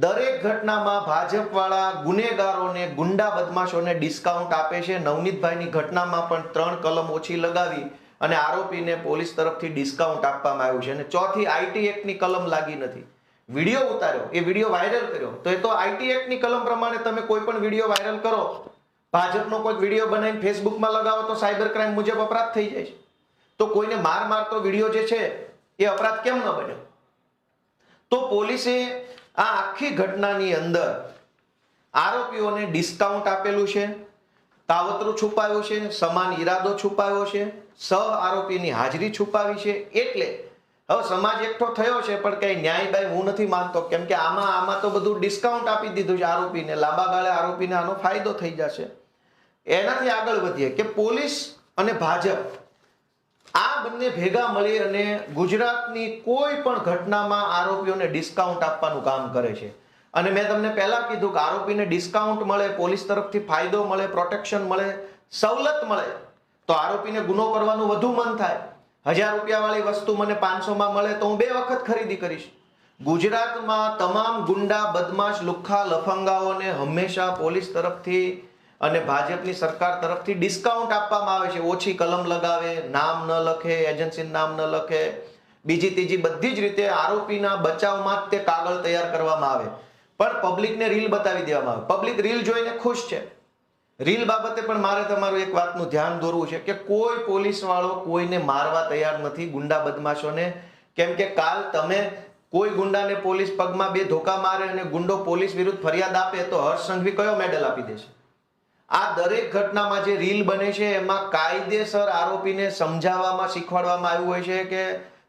દરેક ઘટનામાં ભાજપ વાળા ગુનેગારોને, ગુંડા બદમાશોને ડિસ્કાઉન્ટ આપે છે. નવનીતભાઈની ઘટનામાં પણ 3 કલમ ઓછી લગાવી અને આરોપીને પોલીસ તરફથી ડિસ્કાઉન્ટ આપવામાં આવ્યું છે. અને ચોથી આઈટી એક્ટની કલમ લાગી નથી. વિડીયો ઉતાર્યો, એ વિડીયો વાયરલ કર્યો, તો એ તો આઈટી એક્ટની કલમ પ્રમાણે તમે કોઈ પણ વિડીયો વાયરલ કરો, ભાજપનો કોઈ વિડીયો બનાવીને ફેસબુકમાં લગાવો તો સાયબર ક્રાઇમ મુજબ અપરાધ થઈ જાય છે. તો કોઈને મારતો વિડીયો જે છે એ અપરાધ કેમ ન બને? તો પોલીસે આ આખી ઘટનાની અંદર આરોપીઓને ડિસ્કાઉન્ટ આપેલું છે, કાવતરું છુપાવ્યું છે, સમાન ઈરાદો છુપાવ્યો છે, સહ આરોપીની હાજરી છુપાવી છે. એટલે હવે સમાજ એકઠો થયો છે, પણ કઈ ન્યાય બાય હું નથી માનતો. કેમ કે આમાં તો બધું ડિસ્કાઉન્ટ આપી દીધું છે આરોપીને. લાંબા ગાળે આરોપીને આનો ફાયદો થઈ જશે. એનાથી આગળ વધીએ કે પોલીસ અને ભાજપ આ બંને ભેગા મળી અને ગુજરાતની કોઈ પણ ઘટનામાં આરોપીઓને ડિસ્કાઉન્ટ આપવાનું કામ કરે છે. અને મેં તમને પહેલા કીધું કે આરોપીને ડિસ્કાઉન્ટ મળે, પોલીસ તરફથી ફાયદો મળે, પ્રોટેક્શન મળે, સવલત મળે, તો આરોપીને ગુનો કરવાનું વધુ મન થાય. 1000 રૂપિયા વાળી વસ્તુ મને 500 મળે તો હું 2 વખત ખરીદી કરીશ. ગુજરાતમાં તમામ ગુંડા, બદમાશ, લુખ્ખા, લફંગાઓને હંમેશા પોલીસ તરફથી અને ભાજપની સરકાર તરફથી ડિસ્કાઉન્ટ આપવામાં આવે છે. ઓછી કલમ લગાવે, નામ ન લખે, એજન્સીનું નામ ન લખે, બીજી ત્રીજી બધી જ રીતે આરોપીના બચાવમાં જ તે કાગળ તૈયાર કરવામાં આવે. પણ પબ્લિકને રીલ બતાવી દેવામાં આવે. પબ્લિક રીલ જોઈને ખુશ છે. રીલ બાબતે પણ મારે તમારું એક વાતનું ધ્યાન દોરવું છે કે કોઈ પોલીસ વાળો કોઈને મારવા તૈયાર નથી, ગુંડા બદમાશોને. કેમ કે કાલ તમે કોઈ ગુંડાને પોલીસ પગમાં 2 ધોકા મારે અને ગુંડો પોલીસ વિરુદ્ધ ફરિયાદ આપે તો હર્ષ સંઘવી કયો મેડલ આપી દેશે? આ દરેક ઘટનામાં જે રીલ બને છે એમાં કાયદેસર આરોપીને સમજાવવામાં, શીખવાડવામાં આવ્યું હોય છે કે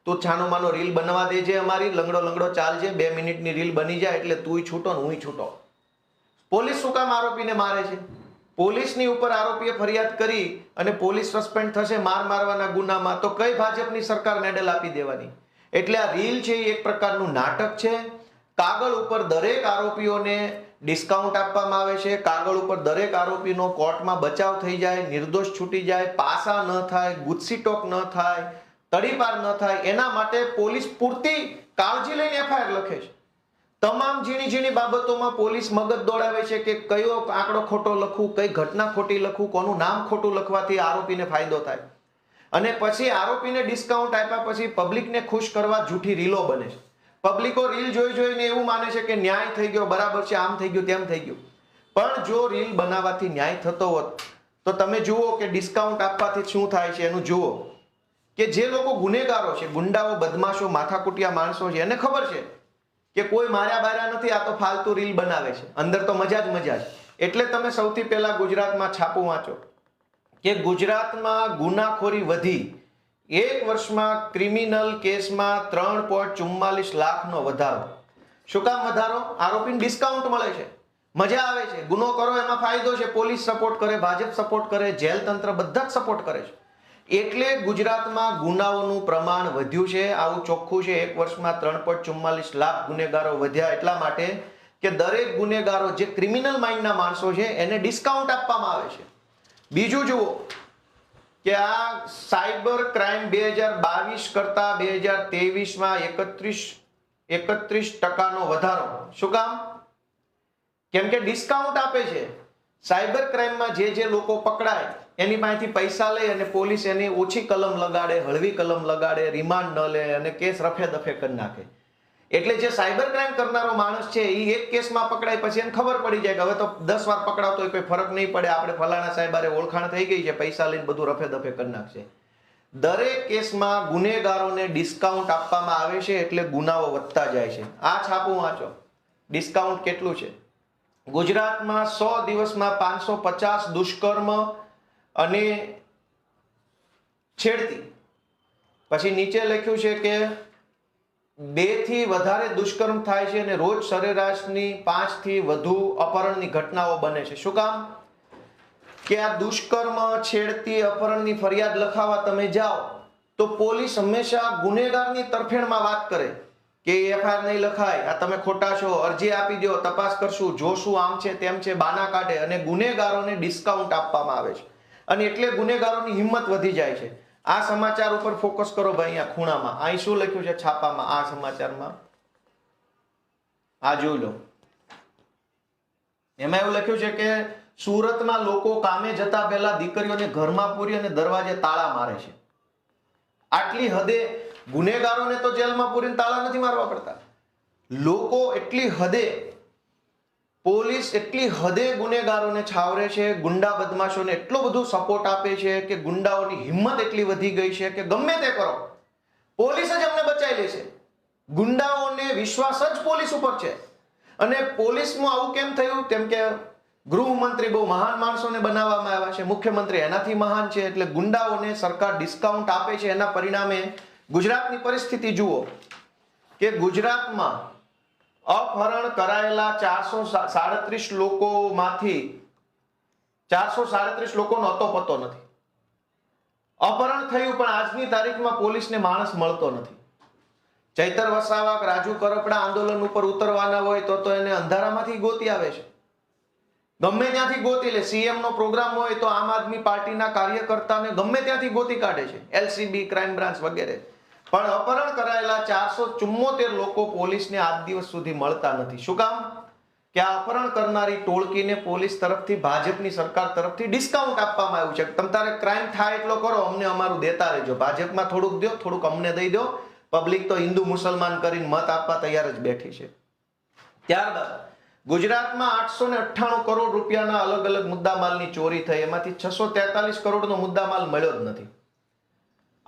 તું છાનો માનો રીલ બનવા દેજે, અમારી લંગડો ચાલજે, 2 મિનિટની રીલ બની જાય એટલે તુંય છૂટો ને હુંય છૂટો. પોલીસ શું કામ આરોપીને મારે છે? પોલીસની ઉપર આરોપીએ ફરિયાદ કરી અને પોલીસ સસ્પેન્ડ થશે મારવાના ગુનામાં, તો કઈ ભાજપની સરકાર મેડલ આપી દેવાની? એટલે આ રીલ છે એ એક પ્રકારનું નાટક છે. કાગળ ઉપર દરેક આરોપીઓને ડિસ્કાઉન્ટ આપવામાં આવે છે, કાગળ ઉપર દરેક આરોપીનો કોર્ટમાં બચાવ થઈ જાય, નિર્દોષ છૂટી જાય, પાસા ન થાય, ગુસ્સીટોક ન થાય, તડીપાર ન થાય, એના માટે પોલીસ પૂરતી કાળજી લઈને એફઆઈઆર લખે છે. તમામ ઝીણી બાબતોમાં પોલીસ મગજ દોડાવે છે કે કયો આંકડો ખોટો લખવું, કઈ ઘટના ખોટી લખવું, કોનું નામ ખોટું લખવાથી આરોપીને ફાયદો થાય. અને પછી આરોપીને ડિસ્કાઉન્ટ આપ્યા પછી પબ્લિકને ખુશ કરવા જૂઠી રીલો બને છે. પબ્લિકો રીલ જોઈને એવું માને છે કે ન્યાય થઈ ગયો, બરાબર છે, આમ થઈ ગયું, તેમ થઈ ગયું. પણ જો રીલ બનાવવાથી ન્યાય થતો હોત તો તમે જુઓ કે ડિસ્કાઉન્ટ આપવાથી શું થાય છે એનું જુઓ. કે જે લોકો ગુનેગારો છે, ગુંડાઓ, બદમાશો, માથાકૂટિયા માણસો છે, એને ખબર છે કે કોઈ માર્યા બાર્યા નથી, આ તો ફાલતુ રીલ બનાવે છે, અંદર તો મજા જ. એટલે તમે સૌથી પહેલા ગુજરાતમાં છાપું વાંચો કે ગુજરાતમાં ગુનાખોરી વધી. 1 વર્ષમાં ક્રિમિનલ કેસમાં 3.44 લાખનો વધારો. શું કામ વધારો? આરોપીને ડિસ્કાઉન્ટ મળે છે, મજા આવે છે, ગુનો કરો એમાં ફાયદો છે, પોલીસ સપોર્ટ કરે, ભાજપ સપોર્ટ કરે, જેલ તંત્ર બધા જ સપોર્ટ કરે છે. એટલે ગુજરાતમાં ગુનાઓનું પ્રમાણ વધ્યું છે. આવું ચોખ્ખું છે. 1 વર્ષમાં 3.44 લાખ ગુનેગારો વધ્યા એટલા માટે કે દરેક ગુનેગારો જે ક્રિમિનલ માઇન્ડના માણસો છે એને ડિસ્કાઉન્ટ આપવામાં આવે છે. બીજું જુઓ કે આ સાયબર ક્રાઇમ 2022 કરતા 2023માં 31% વધારો. શું કામ? કેમ કે ડિસ્કાઉન્ટ આપે છે. સાયબર ક્રાઇમમાં જે લોકો પકડાય એની પાસેથી પૈસા લે અને પોલીસ એની ઓછી કલમ લગાડે, હળવી કલમ લગાડે, રિમાન્ડ ન લે અને કેસ રફે દફે કરી નાખે. એટલે જે સાયબર ક્રાઇમ કરનારો માણસ છે એ એક કેસમાં પકડાય પછી એને ખબર પડી જાય કે હવે તો 10 વાર પકડાતો હોય કોઈ ફરક નહીં પડે, આપણે ફલાણા સાહેબારે ઓળખાણ થઈ ગઈ છે, પૈસા લઈને બધું રફે દફે કરી નાખશે. દરેક કેસમાં ગુનેગારોને ડિસ્કાઉન્ટ આપવામાં આવે છે એટલે ગુનાઓ વધતા જાય છે. આ છાપું વાંચો, ડિસ્કાઉન્ટ કેટલું છે. ગુજરાતમાં 100 દિવસમાં 550 દુષ્કર્મ અને છેડતી. પછી નીચે લખ્યું છે કે 2 થી વધારે દુષ્કર્મ થાય છે અને રોજ સરેરાશની 5 થી વધુ અપહરણની ઘટનાઓ બને છે. શું કામ? કે આ દુષ્કર્મ, છેડતી, અપહરણની ફરિયાદ લખાવવા તમે જાઓ તો પોલીસ હંમેશા ગુનેગારની તરફેણમાં વાત કરે કે એફઆઈઆર નહીં લખાય, આ તમે ખોટા છો, અરજી આપી દો, તપાસ કરશું, જોશું, આમ છે તેમ છે, બાના કાઢે અને ગુનેગારોને ડિસ્કાઉન્ટ આપવામાં આવે છે. અને એટલે ગુનેગારોની હિંમત વધી જાય છે. આ સમાચાર ઉપર ફોકસ કરો ભાઈ. અહીંયા ખૂણામાં અહીં શું લખ્યું છે છાપામાં? આ સમાચારમાં આ જોઈ લો. એમાં એવું લખ્યું છે કે સુરતમાં લોકો કામે જતા પહેલા દીકરીઓને ઘરમાં પૂરી અને દરવાજે તાળા મારે છે. આટલી હદે ગુનેગારોને તો જેલમાં પૂરીને તાળા નથી મારવા પડતા. લોકો એટલી હદે, પોલીસ એટલી હદે ગુનેગારોને છાવરે છે, ગુંડા બદમાશોને એટલો બધો સપોર્ટ આપે છે કે ગુંડાઓની હિંમત એટલી વધી ગઈ છે કે ગમે તે કરો, પોલીસ જ અમને બચાવી લે છે. ગુંડાઓને વિશ્વાસ જ પોલીસ ઉપર છે. અને પોલીસમાં આવું કેમ થયું? તેમ કે ગૃહમંત્રી બહુ મહાન માણસોને બનાવવામાં આવ્યા છે, મુખ્યમંત્રી એનાથી મહાન છે, એટલે ગુંડાઓને સરકાર ડિસ્કાઉન્ટ આપે છે. એના પરિણામે ગુજરાતની પરિસ્થિતિ જુઓ કે ગુજરાતમાં અપહરણ કરાયેલા 437 લોકોમાંથી 437 લોકોનો અતોપતો નથી. અપહરણ થયું પણ આજની તારીખમાં પોલીસને માણસ મળતો નથી. ચૈતર વસાવા, રાજુ કરપડા આંદોલન ઉપર ઉતરવાના હોય તો એને અંધારામાંથી ગોતી આવે છે, ગમે ત્યાંથી ગોતી લે. સીએમ નો પ્રોગ્રામ હોય તો આમ આદમી પાર્ટીના કાર્યકર્તાને ગમે ત્યાંથી ગોતી કાઢે છે, એલસીબી, ક્રાઇમ બ્રાન્ચ વગેરે. પણ અપહરણ કરાયેલા 474 લોકો પોલીસને આજ દિવસ સુધી મળતા નથી. શું કામ? કે આ અપહરણ કરનારી ટોળકીને પોલીસ તરફથી, ભાજપની સરકાર તરફથી ડિસ્કાઉન્ટ આપવામાં આવ્યું છે. તમે તારે ક્રાઇમ થાય એટલો કરો, અમને અમારું દેતા રહેજો. ભાજપમાં થોડુંક દો, થોડુંક અમને દઈ દો. પબ્લિક તો હિન્દુ મુસલમાન કરીને મત આપવા તૈયાર જ બેઠી છે. ત્યારબાદ ગુજરાતમાં 898 કરોડ રૂપિયાના અલગ અલગ મુદ્દામાલની ચોરી થઈ. એમાંથી 643 કરોડનો મુદ્દામાલ મળ્યો જ નથી.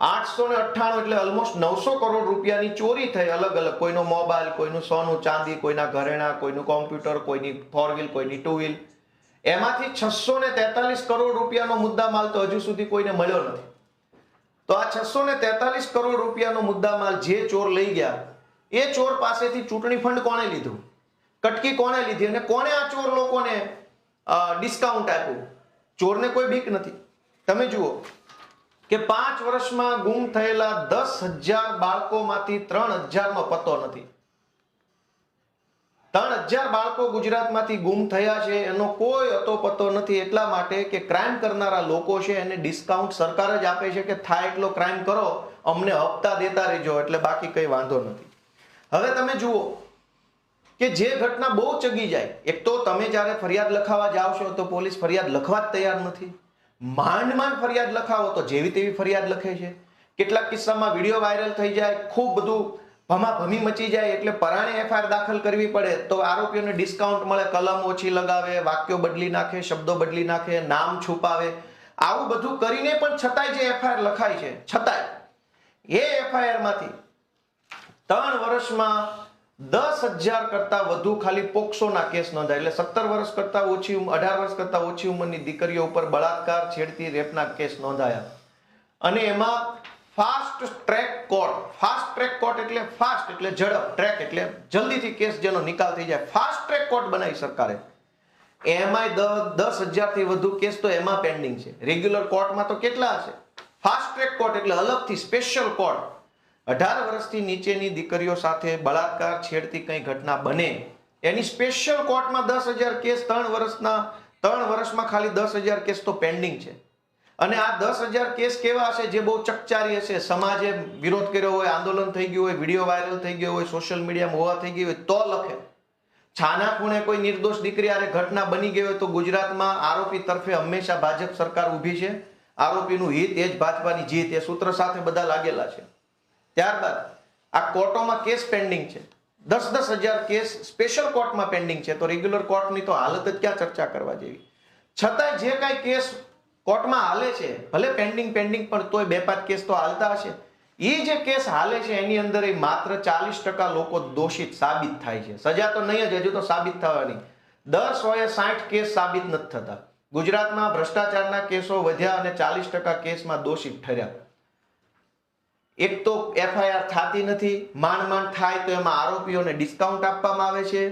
898 એટલે ઓલમોસ્ટ 900 કરોડ રૂપિયાની ચોરી થઈ. અલગ અલગ, કોઈનો મોબાઈલ, કોઈનું સોનું ચાંદી, કોઈના ઘરેણા, કોઈનું કોમ્પ્યુટર, કોઈની 4 વ્હીલ, કોઈની 2 વ્હીલ. એમાંથી 643 કરોડ રૂપિયાનો મુદ્દામાલ તો હજુ સુધી કોઈને મળ્યો નથી. તો આ 643 કરોડ રૂપિયાનો મુદ્દામાલ જે ચોર લઈ ગયા, એ ચોર પાસેથી ચૂંટણી ફંડ કોણે લીધું, કટકી કોણે લીધી અને કોણે આ ચોર લોકોને ડિસ્કાઉન્ટ આપ્યું? ચોરને કોઈ બીક નથી. તમે જુઓ કે 5 વર્ષમાં ગુમ થયેલા 10,000 બાળકોમાંથી 3,000 નો પતો નથી. 3,000 બાળકો ગુજરાતમાંથી ગુમ થયા છે, એનો કોઈ પતો નથી. એટલા માટે કે ક્રાઇમ કરનારા લોકો છે એને ડિસ્કાઉન્ટ સરકાર જ આપે છે કે થાય એટલો ક્રાઇમ કરો, અમને હપ્તા દેતા રહેજો, એટલે બાકી કઈ વાંધો નથી. હવે તમે જુઓ કે જે ઘટના બહુ ચગી જાય, એક તો તમે જ્યારે ફરિયાદ લખાવા જાવ છો તો પોલીસ ફરિયાદ લખવા જ તૈયાર નથી. માંડ ફરિયાદ લખાવો તો જેવી તેવી ફરિયાદ લખે છે. કેટલાક કિસ્સામાં વિડીયો વાયરલ થઈ જાય, ખૂબ બધું ભમાભમી મચી જાય, એટલે પરાણે એફઆઈઆર દાખલ કરવી પડે તો આરોપીઓને ડિસ્કાઉન્ટ મળે, કલમ ઓછી લગાવે, વાક્યો બદલી નાખે, શબ્દો બદલી નાખે, નામ છુપાવે. આવું બધું કરીને પણ છતાંય જે એફઆઈઆર લખાય છે, છતાંય એ એફઆઈઆર માંથી 3 વર્ષમાં 10,000 કરતા વધુ ખાલી પોક્સોના કેસ નોંધાય. એટલે 17 વર્ષ કરતા ઓછી, 18 વર્ષ કરતા ઓછી ઉંમરની દીકરીઓ ઉપર બળાત્કાર, છેડતી, રેપના કેસ નોંધાયા. અને એમાં fast track court, fast track court એટલે ફાસ્ટ એટલે ઝડપ, ટ્રેક એટલે જલ્દીથી કેસ જેનો નિકાલ થઈ જાય, ફાસ્ટ ટ્રેક કોર્ટ બનાવી સરકારે. એમાંય 10,000 થી વધુ કેસ તો એમાં પેન્ડિંગ છે. રેગ્યુલર કોર્ટમાં તો કેટલા હશે? ફાસ્ટ ટ્રેક કોર્ટ એટલે અલગથી સ્પેશિયલ કોર્ટ. 18 વર્ષથી નીચેની દીકરીઓ સાથે બળાત્કાર, છેડતી કઈ ઘટના બને એની સ્પેશિયલ કોર્ટમાં 10,000 કેસ, 3 વર્ષમાં ખાલી 10,000 કેસ તો પેન્ડિંગ છે. અને આ 10,000 કેસ કેવા હશે? જે બહુ ચકચારી હશે, સમાજે વિરોધ કર્યો હોય, આંદોલન થઈ ગયું હોય, વિડીયો વાયરલ થઈ ગયો હોય, સોશિયલ મીડિયામાં હોવા થઈ ગઈ હોય તો લખે. છાના ખૂણે કોઈ નિર્દોષ દીકરી આરે ઘટના બની ગઈ હોય તો ગુજરાતમાં આરોપી તરફે હંમેશા ભાજપ સરકાર ઊભી છે. આરોપીનું હિત એ જ ભાજપાની જીત, એ સૂત્ર સાથે બધા લાગેલા છે. ત્યારબાદ આ કોર્ટોમાં કેસ પેન્ડિંગ છે, 10,000 કેસ સ્પેશિયલ કોર્ટમાં પેન્ડિંગ છે. તો રેગ્યુલર કોર્ટની તો હાલત જ ક્યાં ચર્ચા કરવા જેવી. છતાંય જે કાંઈ કેસ કોર્ટમાં હાલે છે, ભલે પેન્ડિંગ પણ તોય 2-5 કેસ તો હાલતા હશે. એ જે કેસ હાલે છે એની અંદર માત્ર 40% લોકો દોષિત સાબિત થાય છે. સજા તો નહીં જ, હજુ તો સાબિત થવાની. 10/60 કેસ સાબિત નથી થતા. ગુજરાતમાં ભ્રષ્ટાચારના કેસો વધ્યા અને 40% કેસમાં દોષિત ઠર્યા. એક તો એફઆઈઆર થતી નથી, માંડ થાય તો એમાં આરોપીઓને ડિસ્કાઉન્ટ આપવામાં આવે છે,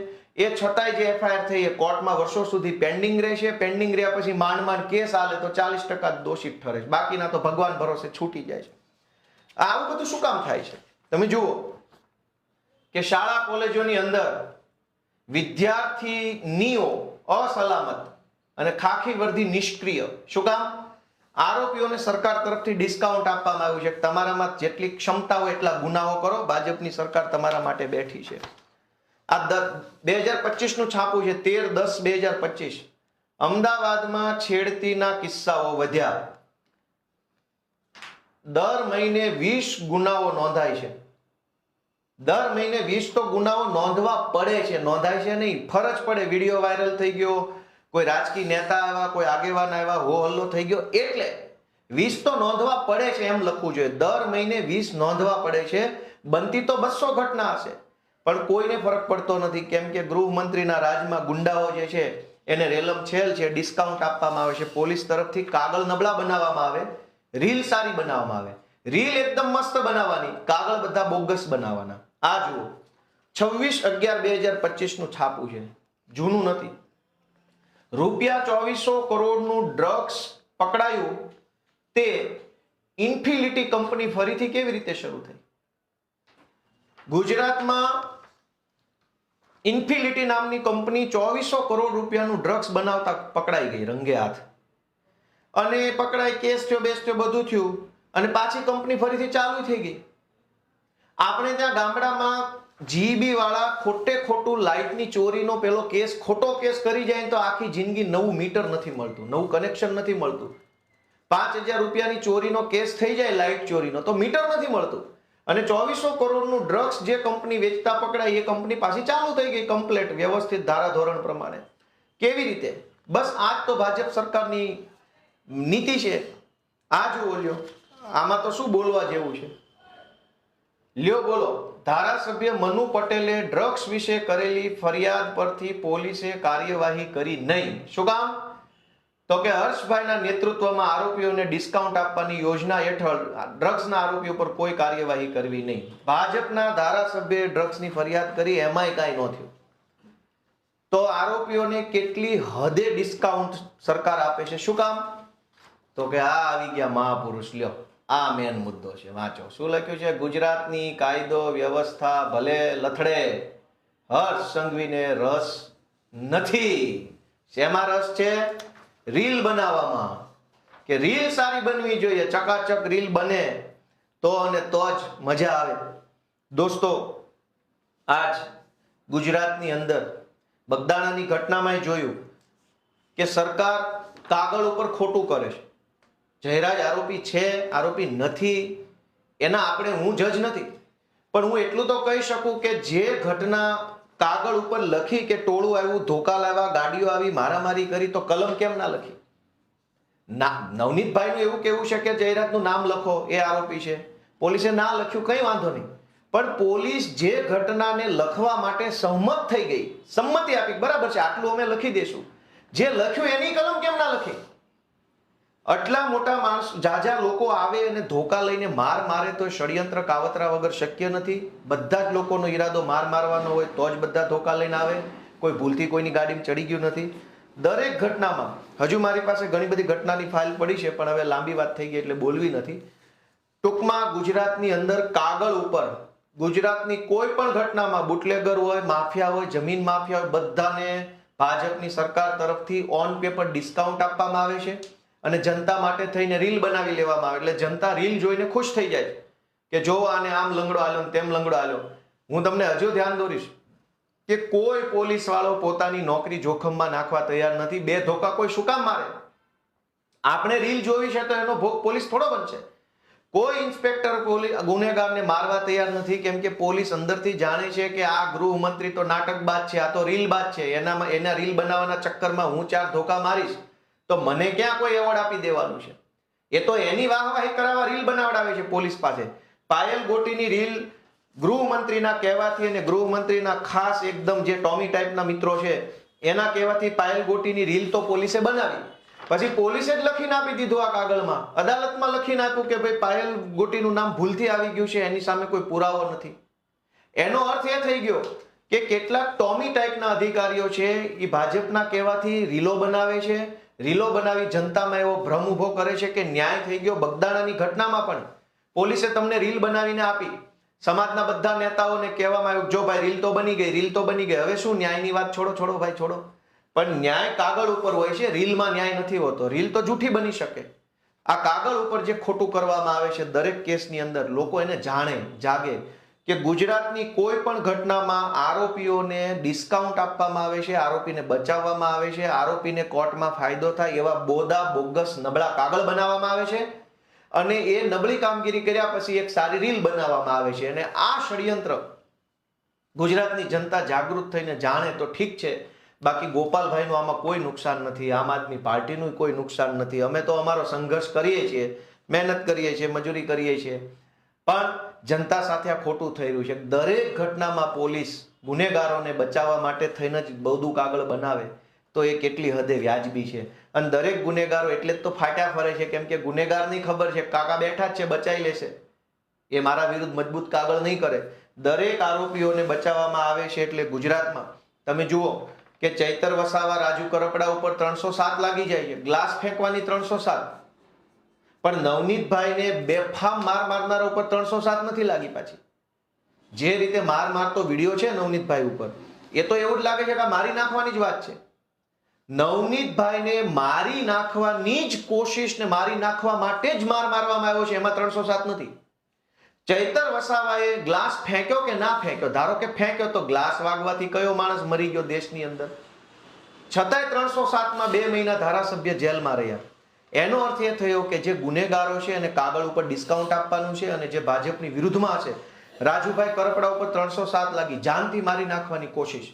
એ છતાંય જે એફઆઈઆર થઈ એ કોર્ટમાં વર્ષો સુધી પેન્ડિંગ રહેશે, પેન્ડિંગ રહ્યા પછી માંડ કેસ હાલે તો 40% દોષિત ઠરે છે, બાકીના તો ભગવાન ભરોસે છૂટી જાય છે. આવું બધું શું કામ થાય છે? તમે જુઓ કે શાળા કોલેજોની અંદર વિદ્યાર્થીનીઓ અસલામત અને ખાખી વર્દી નિષ્ક્રિય. શું કામ? આરોપીઓને સરકાર તરફથી ડિસ્કાઉન્ટ આપવામાં આવ્યું છે. તમારામાં જેટલી ક્ષમતા હોય એટલા ગુનાઓ કરો, ભાજપની સરકાર તમારા માટે બેઠી છે. આ 2025 નું છાપું છે, 13/10/2025. અમદાવાદમાં છેડતીના કિસ્સાઓ વધ્યા. દર મહિને 20 ગુનાઓ નોંધાય છે. દર મહિને 20 તો ગુનાઓ નોંધવા પડે છે, નોંધાય છે નહીં, ફરજ પડે. વિડીયો વાયરલ થઈ ગયો, કોઈ રાજકીય નેતા આવ્યા, કોઈ આગેવાન આવ્યા, હો હલ્લો થઈ ગયો, એટલે 20 તો નોંધવા પડે છે એમ લખવું જોઈએ. દર મહિને 20 નોંધવા પડે છે. બનતી તો 200 ઘટના હશે, પણ કોઈને ફરક પડતો નથી, કેમ કે ગૃહમંત્રીના રાજમાં ગુંડાઓ જે છે એને રેલમ છેલ છે, ડિસ્કાઉન્ટ આપવામાં આવે છે. પોલીસ તરફથી કાગળ નબળા બનાવવામાં આવે, રીલ સારી બનાવવામાં આવે. રીલ એકદમ મસ્ત બનાવવાની, કાગળ બધા બોગસ બનાવવાના. આ જુઓ 26/11/2025 નું છાપું છે, જૂનું નથી. રૂપિયા 2400 કરોડનું ડ્રગ્સ પકડાયું. તે ઇન્ફિનિટી કંપની ફરીથી કેવી રીતે શરૂ થઈ? ગુજરાતમાં ઇન્ફિનિટી નામની કંપની 2400 કરોડ રૂપિયાનું ડ્રગ્સ બનાવતા પકડાઈ ગઈ રંગે હાથ. અને પકડાઈ, કેસ થયો, બેસ થયો, બધું થયું, અને પાછી કંપની ફરીથી ચાલુ થઈ ગઈ. આપણે ત્યાં ગામડામાં જીબી વાળા ખોટું લાઇટની ચોરીનો પેલો કેસ, ખોટો કેસ કરી જાય તો આખી જિંદગી નવું મીટર નથી મળતું, નવું કનેક્શન નથી મળતું. 5000 રૂપિયાની ચોરીનો કેસ થઈ જાય લાઇટ ચોરીનો તો મીટર નથી મળતું. અને 2400 કરોડનું ડ્રગ્સ જે કંપની વેચતા પકડાય એ કંપની પાછી ચાલુ થઈ ગઈ કમ્પ્લેટ વ્યવસ્થિત ધારાધોરણ પ્રમાણે. કેવી રીતે? બસ આ જ તો ભાજપ સરકારની નીતિ છે. આ જુઓ લ્યો, આમાં તો શું બોલવા જેવું છે? લ્યો બોલો. ધારાસભ્ય મનુ પટેલે ડ્રગ્સ વિશે કરેલી ફરિયાદ પરથી પોલીસે કાર્યવાહી કરી નહીં. શું કામ? તો કે હર્ષભાઈના નેતૃત્વમાં આરોપીઓને ડિસ્કાઉન્ટ આપવાની યોજના હેઠળ ડ્રગ્સના આરોપીઓ પર કોઈ કાર્યવાહી કરવી નહીં. ભાજપના ધારાસભ્યએ ડ્રગ્સની ફરિયાદ કરી, એમાંય કાંઈ ન થયું. તો આરોપીઓને કેટલી હદે ડિસ્કાઉન્ટ સરકાર આપે છે? શું કામ? તો કે આ આવી ગયા મહાપુરુષ. લ્યો, આ મેન મુદ્દો છે, વાંચો શું લખ્યું છે. ગુજરાતની કાયદો વ્યવસ્થા ભલે લથડે, હર્ષ સંઘવીને રસ નથી. શેમાં રસ છે? રીલ બનાવવામાં. કે રીલ સારી બનવી જોઈએ, ચકાચક રીલ બને તો અને તો જ મજા આવે. દોસ્તો, આજ ગુજરાતની અંદર બગદાણાની ઘટનામાં જોયું કે સરકાર કાગળ ઉપર ખોટું કરે છે. જયરાજ આરોપી છે, આરોપી નથી, એના આપણે, હું જજ નથી, પણ હું એટલું તો કહી શકું કે જે ઘટના કાગળ ઉપર લખી કે ટોળું આવ્યું, ધોકા લાવ્યા, ગાડીઓ આવી, મારામારી કરી, તો કલમ કેમ ના લખી? નવનીતભાઈનું એવું કેવું છે કે જયરાજનું નામ લખો, એ આરોપી છે. પોલીસે ના લખ્યું, કઈ વાંધો નહીં, પણ પોલીસ જે ઘટનાને લખવા માટે સહમત થઈ ગઈ, સંમતિ આપી, બરાબર છે, આટલું અમે લખી દેશું, જે લખ્યું એની કલમ કેમ ના લખી? આટલા મોટા માણસ, જાજા લોકો આવે અને ધોકા લઈને મારે તો ષડયંત્ર કાવતરા વગર શક્ય નથી. બધા જ લોકોનો ઈરાદો મારવાનો હોય તો જ બધા ધોકા લઈને આવે. કોઈ ભૂલથી કોઈની ગાડીમાં ચડી ગયું નથી. દરેક ઘટનામાં, હજુ મારી પાસે ઘણી બધી ઘટનાની ફાઇલ પડી છે, પણ હવે લાંબી વાત થઈ ગઈ એટલે બોલવી નથી. ટૂંકમાં ગુજરાતની અંદર કાગળ ઉપર ગુજરાતની કોઈ પણ ઘટનામાં બુટલેગર હોય, માફિયા હોય, જમીન માફિયા હોય, બધાને ભાજપની સરકાર તરફથી ઓન પેપર ડિસ્કાઉન્ટ આપવામાં આવે છે. અને જનતા માટે થઈને રીલ બનાવી લેવામાં આવે, એટલે જનતા રીલ જોઈને ખુશ થઈ જાય કે જો આને આમ લંગડો આલ્યો, તેમ લંગડો આલ્યો. હું તમને હજુ ધ્યાન દોરીશ કે કોઈ પોલીસ વાળો પોતાની નોકરી જોખમમાં નાખવા તૈયાર નથી. બે ધોકા કોઈ શું કામ મારે? આપણે રીલ જોવી છે તો એનો ભોગ પોલીસ થોડો બનશે. કોઈ ઇન્સ્પેક્ટર ગુનેગારને મારવા તૈયાર નથી, કેમ કે પોલીસ અંદરથી જાણે છે કે આ ગૃહમંત્રી તો નાટકબાજ છે, આ તો રીલબાજ છે. એના રીલ બનાવવાના ચક્કરમાં હું 4 ધોકા મારીશ તો મને ક્યાં કોઈ એવોર્ડ આપી દેવાનું છે? એ તો એની વાહવાહી કરાવવા રીલ બનાવડાવે છે પોલીસ પાસે. પાયલ ગોટીની રીલ ગૃહમંત્રીના કહેવાથી અને ગૃહમંત્રીના ખાસ એકદમ જે ટોમી ટાઈપના મિત્રો છે એના કહેવાથી પાયલ ગોટીની રીલ તો પોલીસે બનાવી. પછી પોલીસે જ લખીને આપી દીધું આ કાગળમાં, અદાલતમાં લખીને આપ્યું કે ભાઈ પાયલ ગોટીનું નામ ભૂલથી આવી ગયું છે, એની સામે કોઈ પુરાવો નથી. એનો અર્થ એ થઈ ગયો કે કેટલાક ટોમી ટાઈપના અધિકારીઓ છે એ ભાજપના કહેવાથી રીલો બનાવે છે, રીલો બનાવી જનતામાં એવો ભ્રમ ઉભો કરે છે કે ન્યાય થઈ ગયો. બગદાણાની ઘટનામાં પણ પોલીસે તમને રીલ બનાવીને આપી, સમાજના બધા નેતાઓને કહેવામાં આવ્યું જો ભાઈ રીલ તો બની ગઈ, રીલ તો બની ગઈ, હવે શું ન્યાયની વાત છોડો ભાઈ છોડો. પણ ન્યાય કાગળ ઉપર હોય છે, રીલમાં ન્યાય નથી હોતો. રીલ તો જૂઠી બની શકે. આ કાગળ ઉપર જે ખોટું કરવામાં આવે છે દરેક કેસની અંદર લોકો એને જાગે કે ગુજરાતની કોઈ પણ ઘટનામાં આરોપીઓને ડિસ્કાઉન્ટ આપવામાં આવે છે, આરોપીને બચાવવામાં આવે છે, આરોપીને કોર્ટમાં ફાયદો થાય એવા બોદા બોગસ નબળા કાગળ બનાવવામાં આવે છે અને એ નબળી કામગીરી કર્યા પછી એક સારી રીલ બનાવવામાં આવે છે. અને આ ષડયંત્ર ગુજરાતની જનતા જાગૃત થઈને જાણે તો ઠીક છે, બાકી ગોપાલભાઈનું આમાં કોઈ નુકસાન નથી, આમ આદમી પાર્ટીનું કોઈ નુકસાન નથી. અમે તો અમારો સંઘર્ષ કરીએ છીએ, મહેનત કરીએ છીએ, મજૂરી કરીએ છીએ, પણ જનતા સાથે આ ખોટું થઈ રહ્યું છે. દરેક ઘટનામાં પોલીસ ગુનેગારોને બચાવવા માટે થઈને જ બધું કાગળ બનાવે તો એ કેટલી હદે વ્યાજબી છે. અને દરેક ગુનેગારો એટલે જ તો ફાટ્યા ફરે છે, કેમ કે ગુનેગારની ખબર છે કાકા બેઠા જ છે, બચાવી લેશે, એ મારા વિરુદ્ધ મજબૂત કાગળ નહીં કરે. દરેક આરોપીઓને બચાવવામાં આવે છે. એટલે ગુજરાતમાં તમે જુઓ કે ચૈતર વસાવા, રાજુ કરપડા ઉપર 307 લાગી જાય છે, ગ્લાસ ફેંકવાની 307, પણ નવનીતભાઈને બેફામ મારનારા ઉપર 307 નથી લાગી. પાછી જે રીતે મારતો વિડીયો છે નવનીતભાઈ ઉપર, એ તો એવું જ લાગે છે કે મારી નાખવાની જ વાત છે. નવનીતભાઈને મારી નાખવાની જ કોશિશ ને મારી નાખવા માટે જ મારવામાં આવ્યો છે, એમાં 307 નથી. ચૈતર વસાવાએ ગ્લાસ ફેંક્યો કે ના ફેંક્યો, ધારો કે ફેંક્યો તો ગ્લાસ વાગવાથી કયો માણસ મરી ગયો દેશની અંદર, છતાંય 307માં 2 મહિના ધારાસભ્ય જેલમાં રહ્યા. એનો અર્થ એ થયો કે જે ગુનેગારો છે એને કાગળ ઉપર ડિસ્કાઉન્ટ આપવાનું છે, અને જે ભાજપની વિરુદ્ધમાં છે રાજુભાઈ કરપડા ઉપર 307 લાગી, જાનથી મારી નાખવાની કોશિશ.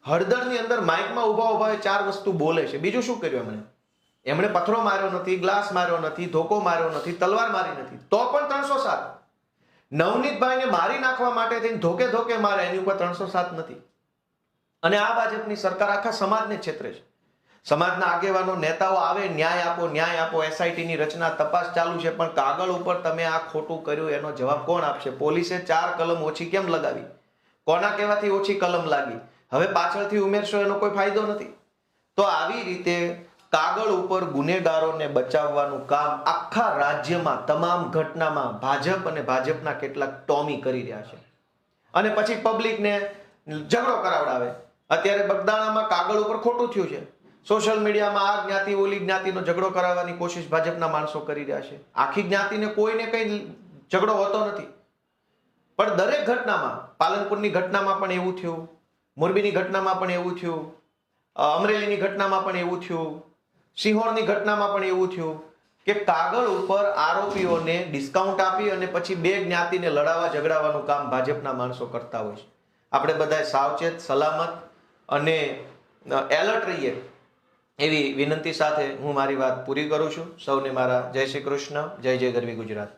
હળદરની અંદર માઇકમાં ઉભા 4 વસ્તુ બોલે છે. બીજું શું કર્યું એમણે પથ્થરો માર્યો નથી, ગ્લાસ માર્યો નથી, ધોકો માર્યો નથી, તલવાર મારી નથી, તો પણ 307. નવનીતભાઈને મારી નાખવા માટે થઈને ધોકે મારે, એની ઉપર 307 નથી. અને આ ભાજપની સરકાર આખા સમાજને છેતરે છે. સમાજના આગેવાનો નેતાઓ આવે, ન્યાય આપો, એસઆઈટીની રચના, તપાસ ચાલુ છે, પણ કાગળ ઉપર તમે આ ખોટું કર્યું એનો જવાબ કોણ આપશે? પોલીસે 4 કલમ ઓછી કેમ લગાવી? કોના કહેવાથી ઓછી કલમ લાગી? હવે પાછળથી ઉમેરશો એનો કોઈ ફાયદો નથી. તો આવી રીતે કાગળ ઉપર ગુનેગારોને બચાવવાનું કામ આખા રાજ્યમાં તમામ ઘટનામાં ભાજપ અને ભાજપના કેટલાક ટોમી કરી રહ્યા છે, અને પછી પબ્લિકને ઝઘડો કરાવડાવે. અત્યારે બગદાણામાં કાગળ ઉપર ખોટું થયું છે, સોશિયલ મીડિયામાં આ જ્ઞાતિ ઓલી જ્ઞાતિનો ઝઘડો કરાવવાની કોશિશ ભાજપના માણસો કરી રહ્યા છે. આખી જ્ઞાતિને કોઈને કઈ ઝઘડો હોતો નથી, પણ દરેક ઘટનામાં, પાલનપુરની ઘટનામાં પણ એવું થયું, મોરબીની ઘટનામાં પણ એવું થયું, અમરેલીની ઘટનામાં પણ એવું થયું, સિંહોરની ઘટનામાં પણ એવું થયું કે કાગળ ઉપર આરોપીઓને ડિસ્કાઉન્ટ આપી અને પછી 2 જ્ઞાતિને લડાવવા ઝઘડાવવાનું કામ ભાજપના માણસો કરતા હોય છે. આપણે બધા સાવચેત, સલામત અને એલર્ટ રહીએ એવી વિનંતી સાથે હું મારી વાત પૂરી કરું છું. સૌને મારા જય શ્રી કૃષ્ણ, જય ગરવી ગુજરાત.